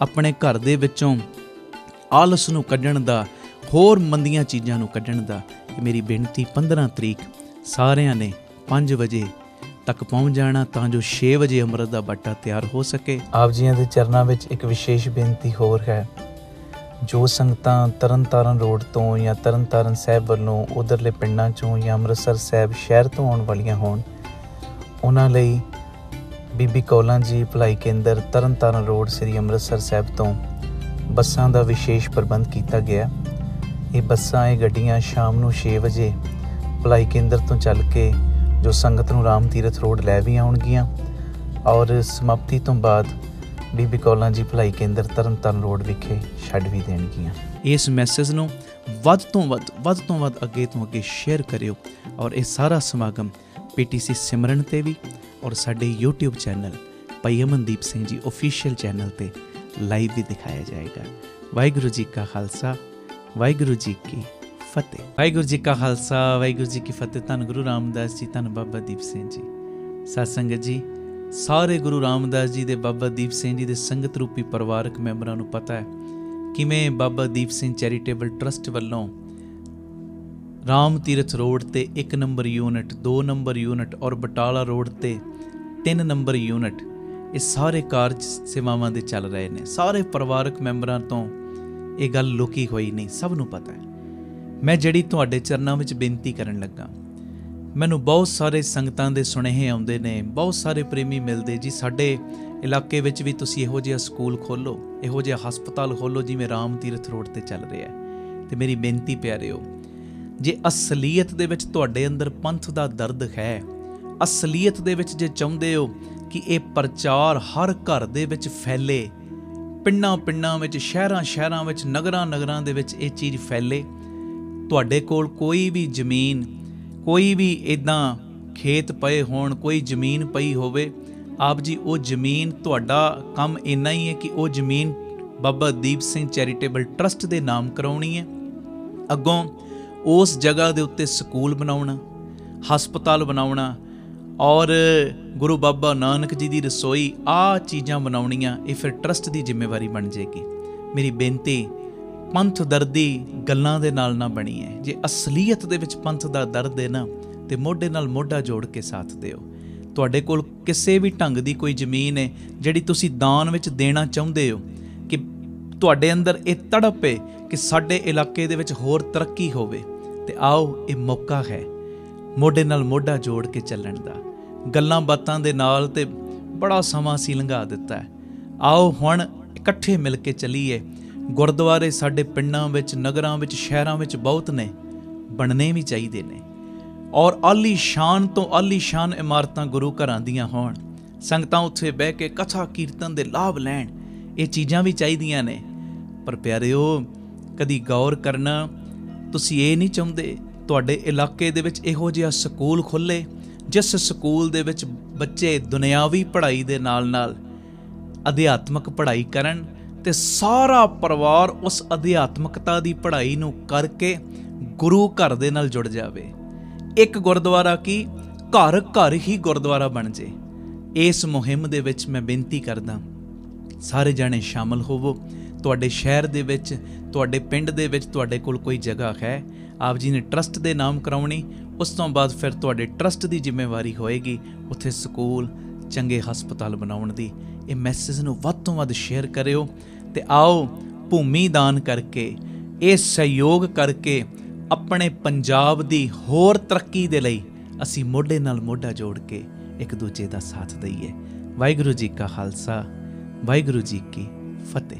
ਆਪਣੇ ਘਰ ਦੇ ਵਿੱਚੋਂ ਆਲਸ ਨੂੰ ਕੱਢਣ ਦਾ, ਹੋਰ ਮੰਦੀਆਂ ਚੀਜ਼ਾਂ ਨੂੰ ਕੱਢਣ ਦਾ। ਇਹ ਮੇਰੀ ਬੇਨਤੀ 15 ਤਰੀਕ ਸਾਰਿਆਂ ਨੇ 5 ਵਜੇ ਤੱਕ ਪਹੁੰਚ ਜਾਣਾ, ਤਾਂ ਜੋ 6 ਵਜੇ ਅੰਮ੍ਰਿਤ ਦਾ ਬਾਟਾ ਤਿਆਰ ਹੋ ਸਕੇ। ਆਪ ਜੀਆਂ ਦੇ ਚਰਨਾਂ ਵਿੱਚ ਇੱਕ ਵਿਸ਼ੇਸ਼ ਬੇਨਤੀ ਹੋਰ ਹੈ। ਜੋ ਸੰਗਤਾਂ ਤਰਨਤਾਰਨ ਰੋਡ ਤੋਂ ਜਾਂ ਤਰਨਤਾਰਨ ਸਾਹਿਬ ਵੱਲੋਂ ਉਧਰਲੇ ਪਿੰਡਾਂ 'ਚੋਂ ਜਾਂ ਅੰਮ੍ਰਿਤਸਰ ਸਾਹਿਬ ਸ਼ਹਿਰ ਤੋਂ ਆਉਣ ਵਾਲੀਆਂ ਹੋਣ, ਉਹਨਾਂ ਲਈ ਬੀਬੀ ਕੌਲਾਂ ਜੀ ਭਲਾਈ ਕੇਂਦਰ ਤਰਨਤਾਰਨ ਰੋਡ ਸ੍ਰੀ ਅੰਮ੍ਰਿਤਸਰ ਸਾਹਿਬ ਤੋਂ ਬੱਸਾਂ ਦਾ ਵਿਸ਼ੇਸ਼ ਪ੍ਰਬੰਧ ਕੀਤਾ ਗਿਆ। ਇਹ ਬੱਸਾਂ, ਇਹ ਗੱਡੀਆਂ ਸ਼ਾਮ ਨੂੰ 6 ਵਜੇ ਭਲਾਈ ਕੇਂਦਰ ਤੋਂ ਚੱਲ ਕੇ ਜੋ ਸੰਗਤ ਨੂੰ ਰਾਮ ਤੀਰਥ ਰੋਡ ਲੈ ਵੀ ਆਉਣਗੀਆਂ, ਔਰ ਸਮਾਪਤੀ ਤੋਂ ਬਾਅਦ ਬੀਬੀ ਕੌਲਾਂ ਜੀ ਭਲਾਈ ਕੇਂਦਰ ਤਰਨਤਾਰਨ ਰੋਡ ਵਿਖੇ ਛੱਡ ਵੀ ਦੇਣਗੀਆਂ। ਇਸ ਮੈਸੇਜ ਨੂੰ ਵੱਧ ਤੋਂ ਵੱਧ ਅੱਗੇ ਤੋਂ ਅੱਗੇ ਸ਼ੇਅਰ ਕਰਿਓ, ਔਰ ਇਹ ਸਾਰਾ ਸਮਾਗਮ PTC ਸਿਮਰਨ 'ਤੇ ਵੀ ਔਰ ਸਾਡੇ YouTube ਚੈਨਲ ਭਾਈ ਅਮਨਦੀਪ ਸਿੰਘ ਜੀ ਓਫੀਸ਼ੀਅਲ ਚੈਨਲ 'ਤੇ ਲਾਈਵ ਵੀ ਦਿਖਾਇਆ ਜਾਏਗਾ। ਵਾਹਿਗੁਰੂ ਜੀ ਕਾ ਖਾਲਸਾ, ਵਾਹਿਗੁਰੂ ਜੀ ਕੀ ਫਤਿਹ। ਵਾਹਿਗੁਰੂ ਜੀ ਕਾ ਖਾਲਸਾ, ਵਾਹਿਗੁਰੂ ਜੀ ਕੀ ਫਤਿਹ। ਧੰਨ ਗੁਰੂ ਰਾਮਦਾਸ ਜੀ, ਧੰਨ ਬਾਬਾ ਦੀਪ ਸਿੰਘ ਜੀ। ਸਤ ਸੰਗਤ ਜੀ, ਸਾਰੇ ਗੁਰੂ ਰਾਮਦਾਸ ਜੀ ਦੇ, ਬਾਬਾ ਦੀਪ ਸਿੰਘ ਜੀ ਦੇ ਸੰਗਤ ਰੂਪੀ ਪਰਿਵਾਰਕ ਮੈਂਬਰਾਂ ਨੂੰ ਪਤਾ ਹੈ ਕਿਵੇਂ ਬਾਬਾ ਦੀਪ ਸਿੰਘ ਚੈਰੀਟੇਬਲ ਟਰਸਟ ਵੱਲੋਂ ਰਾਮ ਤੀਰਥ ਰੋਡ ਤੇ 1 ਨੰਬਰ ਯੂਨਿਟ, 2 ਨੰਬਰ ਯੂਨਿਟ ਔਰ ਬਟਾਲਾ ਰੋਡ ਤੇ 3 ਨੰਬਰ ਯੂਨਿਟ, ਇਹ ਸਾਰੇ ਕਾਰਜ ਸੇਵਾਵਾਂ ਦੇ ਚੱਲ ਰਹੇ ਨੇ। ਸਾਰੇ ਪਰਿਵਾਰਕ ਮੈਂਬਰਾਂ ਤੋਂ ਇਹ ਗੱਲ ਲੁਕੀ ਹੋਈ ਨਹੀਂ, ਸਭ ਨੂੰ ਪਤਾ ਹੈ। ਮੈਂ ਜਿਹੜੀ ਤੁਹਾਡੇ ਚਰਨਾਂ ਵਿੱਚ ਬੇਨਤੀ ਕਰਨ ਲੱਗਾ, ਮੈਨੂੰ ਬਹੁਤ ਸਾਰੇ ਸੰਗਤਾਂ ਦੇ ਸੁਨੇਹੇ ਆਉਂਦੇ ਨੇ, ਬਹੁਤ ਸਾਰੇ ਪ੍ਰੇਮੀ ਮਿਲਦੇ ਜੀ, ਸਾਡੇ ਇਲਾਕੇ ਵਿੱਚ ਵੀ ਤੁਸੀਂ ਇਹੋ ਜਿਹਾ ਸਕੂਲ ਖੋਲ੍ਹੋ, ਇਹੋ ਜਿਹਾ ਹਸਪਤਾਲ ਖੋਲ੍ਹੋ ਜਿਵੇਂ ਰਾਮ ਤੀਰਥ ਰੋਡ ਤੇ ਚੱਲ ਰਿਹਾ। ਤੇ ਮੇਰੀ ਬੇਨਤੀ ਪਿਆਰਿਓ, ਜੇ ਅਸਲੀਅਤ ਦੇ ਵਿੱਚ ਤੁਹਾਡੇ ਅੰਦਰ ਪੰਥ ਦਾ ਦਰਦ ਹੈ, ਅਸਲੀਅਤ ਦੇ ਵਿੱਚ ਜੇ ਚਾਹੁੰਦੇ ਹੋ ਕਿ ਇਹ ਪ੍ਰਚਾਰ ਹਰ ਘਰ ਦੇ ਵਿੱਚ ਫੈਲੇ, ਪਿੰਡਾਂ ਵਿੱਚ, ਸ਼ਹਿਰਾਂ ਵਿੱਚ, ਨਗਰਾਂ ਦੇ ਵਿੱਚ ਇਹ ਚੀਜ਼ ਫੈਲੇ, ਤੁਹਾਡੇ ਕੋਲ ਕੋਈ ਵੀ ਜ਼ਮੀਨ, ਕੋਈ ਵੀ ਇੱਦਾਂ ਖੇਤ ਪਏ ਹੋਣ, ਕੋਈ ਜ਼ਮੀਨ ਪਈ ਹੋਵੇ, ਆਪ ਜੀ ਉਹ ਜ਼ਮੀਨ, ਤੁਹਾਡਾ ਕੰਮ ਇੰਨਾ ਹੀ ਹੈ ਕਿ ਉਹ ਜ਼ਮੀਨ ਬਾਬਾ ਦੀਪ ਸਿੰਘ ਚੈਰੀਟੇਬਲ ਟਰਸਟ ਦੇ ਨਾਮ ਕਰਾਉਣੀ ਹੈ। ਅੱਗੋਂ ਉਸ ਜਗ੍ਹਾ ਦੇ ਉੱਤੇ ਸਕੂਲ ਬਣਾਉਣਾ, ਹਸਪਤਾਲ ਬਣਾਉਣਾ, ਔਰ ਗੁਰੂ ਬਾਬਾ ਨਾਨਕ ਜੀ ਦੀ ਰਸੋਈ, ਆਹ ਚੀਜ਼ਾਂ ਬਣਾਉਣੀਆਂ, ਇਹ ਫਿਰ ਟਰਸਟ ਦੀ ਜ਼ਿੰਮੇਵਾਰੀ ਬਣ ਜਾਏਗੀ। ਮੇਰੀ ਬੇਨਤੀ, ਪੰਥ ਦਰਦੀ ਗੱਲਾਂ ਦੇ ਨਾਲ ਨਾ ਬਣੀ ਹੈ। ਜੇ ਅਸਲੀਅਤ ਦੇ ਵਿੱਚ ਪੰਥ ਦਾ ਦਰਦ ਹੈ ਨਾ, ਤੇ ਮੋਢੇ ਨਾਲ ਮੋਢਾ ਜੋੜ ਕੇ ਸਾਥ ਦਿਓ। ਤੁਹਾਡੇ ਕੋਲ ਕਿਸੇ ਵੀ ਢੰਗ ਦੀ ਕੋਈ ਜ਼ਮੀਨ ਹੈ ਜਿਹੜੀ ਤੁਸੀਂ ਦਾਨ ਵਿੱਚ ਦੇਣਾ ਚਾਹੁੰਦੇ ਹੋ, ਕਿ ਤੁਹਾਡੇ ਅੰਦਰ ਇਹ ਤੜਪ ਹੈ ਕਿ ਸਾਡੇ ਇਲਾਕੇ ਦੇ ਵਿੱਚ ਹੋਰ ਤਰੱਕੀ ਹੋਵੇ, ਤੇ ਆਓ, ਇਹ ਮੌਕਾ ਹੈ ਮੋਢੇ ਨਾਲ ਮੋਢਾ ਜੋੜ ਕੇ ਚੱਲਣ ਦਾ। ਗੱਲਾਂ ਬਾਤਾਂ ਦੇ ਨਾਲ ਤੇ ਬੜਾ ਸਮਾਂ ਅਸੀਂ ਲੰਘਾ ਦਿੱਤਾ ਹੈ। ਆਓ ਹੁਣ ਇਕੱਠੇ ਮਿਲ ਕੇ ਚੱਲੀਏ। ਗੁਰਦੁਆਰੇ ਸਾਡੇ ਪਿੰਡਾਂ ਵਿੱਚ, ਨਗਰਾਂ ਵਿੱਚ, ਸ਼ਹਿਰਾਂ ਵਿੱਚ ਬਹੁਤ ਨੇ, ਬਣਨੇ ਵੀ ਚਾਹੀਦੇ ਨੇ, ਔਰ ਆਲੀਸ਼ਾਨ ਤੋਂ ਆਲੀਸ਼ਾਨ ਇਮਾਰਤਾਂ ਗੁਰੂ ਘਰਾਂ ਦੀਆਂ ਹੋਣ, ਸੰਗਤਾਂ ਉੱਥੇ ਬਹਿ ਕੇ ਕਥਾ ਕੀਰਤਨ ਦੇ ਲਾਭ ਲੈਣ, ਇਹ ਚੀਜ਼ਾਂ ਵੀ ਚਾਹੀਦੀਆਂ ਨੇ। ਪਰ ਪਿਆਰਿਓ, ਕਦੀ ਗੌਰ ਕਰਨਾ, ਤੁਸੀਂ ਇਹ ਨਹੀਂ ਚਾਹੁੰਦੇ ਤੁਹਾਡੇ ਇਲਾਕੇ ਦੇ ਵਿੱਚ ਇਹੋ ਜਿਹਾ ਸਕੂਲ ਖੁੱਲ੍ਹੇ, ਜਿਸ ਸਕੂਲ ਦੇ ਵਿੱਚ ਬੱਚੇ ਦੁਨਿਆਵੀ ਪੜ੍ਹਾਈ ਦੇ ਨਾਲ ਅਧਿਆਤਮਕ ਪੜ੍ਹਾਈ ਕਰਨ, ਤੇ ਸਾਰਾ ਪਰਿਵਾਰ ਉਸ ਅਧਿਆਤਮਕਤਾ ਦੀ ਪੜ੍ਹਾਈ ਨੂੰ ਕਰਕੇ ਗੁਰੂ ਘਰ ਦੇ ਨਾਲ ਜੁੜ ਜਾਵੇ। ਇੱਕ ਗੁਰਦੁਆਰਾ ਕੀ, ਘਰ ਹੀ ਗੁਰਦੁਆਰਾ ਬਣ ਜੇ। ਇਸ ਮੁਹਿੰਮ ਦੇ ਵਿੱਚ ਮੈਂ ਬੇਨਤੀ ਕਰਦਾ, ਸਾਰੇ ਜਾਣੇ ਸ਼ਾਮਲ ਹੋਵੋ। ਤੁਹਾਡੇ ਸ਼ਹਿਰ ਦੇ ਵਿੱਚ, ਤੁਹਾਡੇ ਪਿੰਡ ਦੇ ਵਿੱਚ ਤੁਹਾਡੇ ਕੋਲ ਕੋਈ ਜਗ੍ਹਾ ਹੈ, ਆਪ ਜੀ ਨੇ ਟਰਸਟ ਦੇ ਨਾਮ ਕਰਾਉਣੀ, ਉਸ ਤੋਂ ਬਾਅਦ ਫਿਰ ਤੁਹਾਡੇ ਟਰਸਟ ਦੀ ਜ਼ਿੰਮੇਵਾਰੀ ਹੋਏਗੀ ਉੱਥੇ ਸਕੂਲ, ਚੰਗੇ ਹਸਪਤਾਲ ਬਣਾਉਣ ਦੀ। ਇਹ ਮੈਸੇਜ ਨੂੰ ਵੱਧ ਤੋਂ ਵੱਧ ਸ਼ੇਅਰ ਕਰਿਓ, ਤੇ ਆਓ ਭੂਮੀ ਦਾਨ ਕਰਕੇ, ਇਹ ਸਹਿਯੋਗ ਕਰਕੇ ਆਪਣੇ ਪੰਜਾਬ ਦੀ ਹੋਰ ਤਰੱਕੀ ਦੇ ਲਈ ਅਸੀਂ ਮੋਢੇ ਨਾਲ ਮੋਢਾ ਜੋੜ ਕੇ ਇੱਕ ਦੂਜੇ ਦਾ ਸਾਥ ਦਈਏ। ਵਾਹਿਗੁਰੂ ਜੀ ਕਾ ਖਾਲਸਾ, ਵਾਹਿਗੁਰੂ ਜੀ ਕੀ ਫਤਿਹ।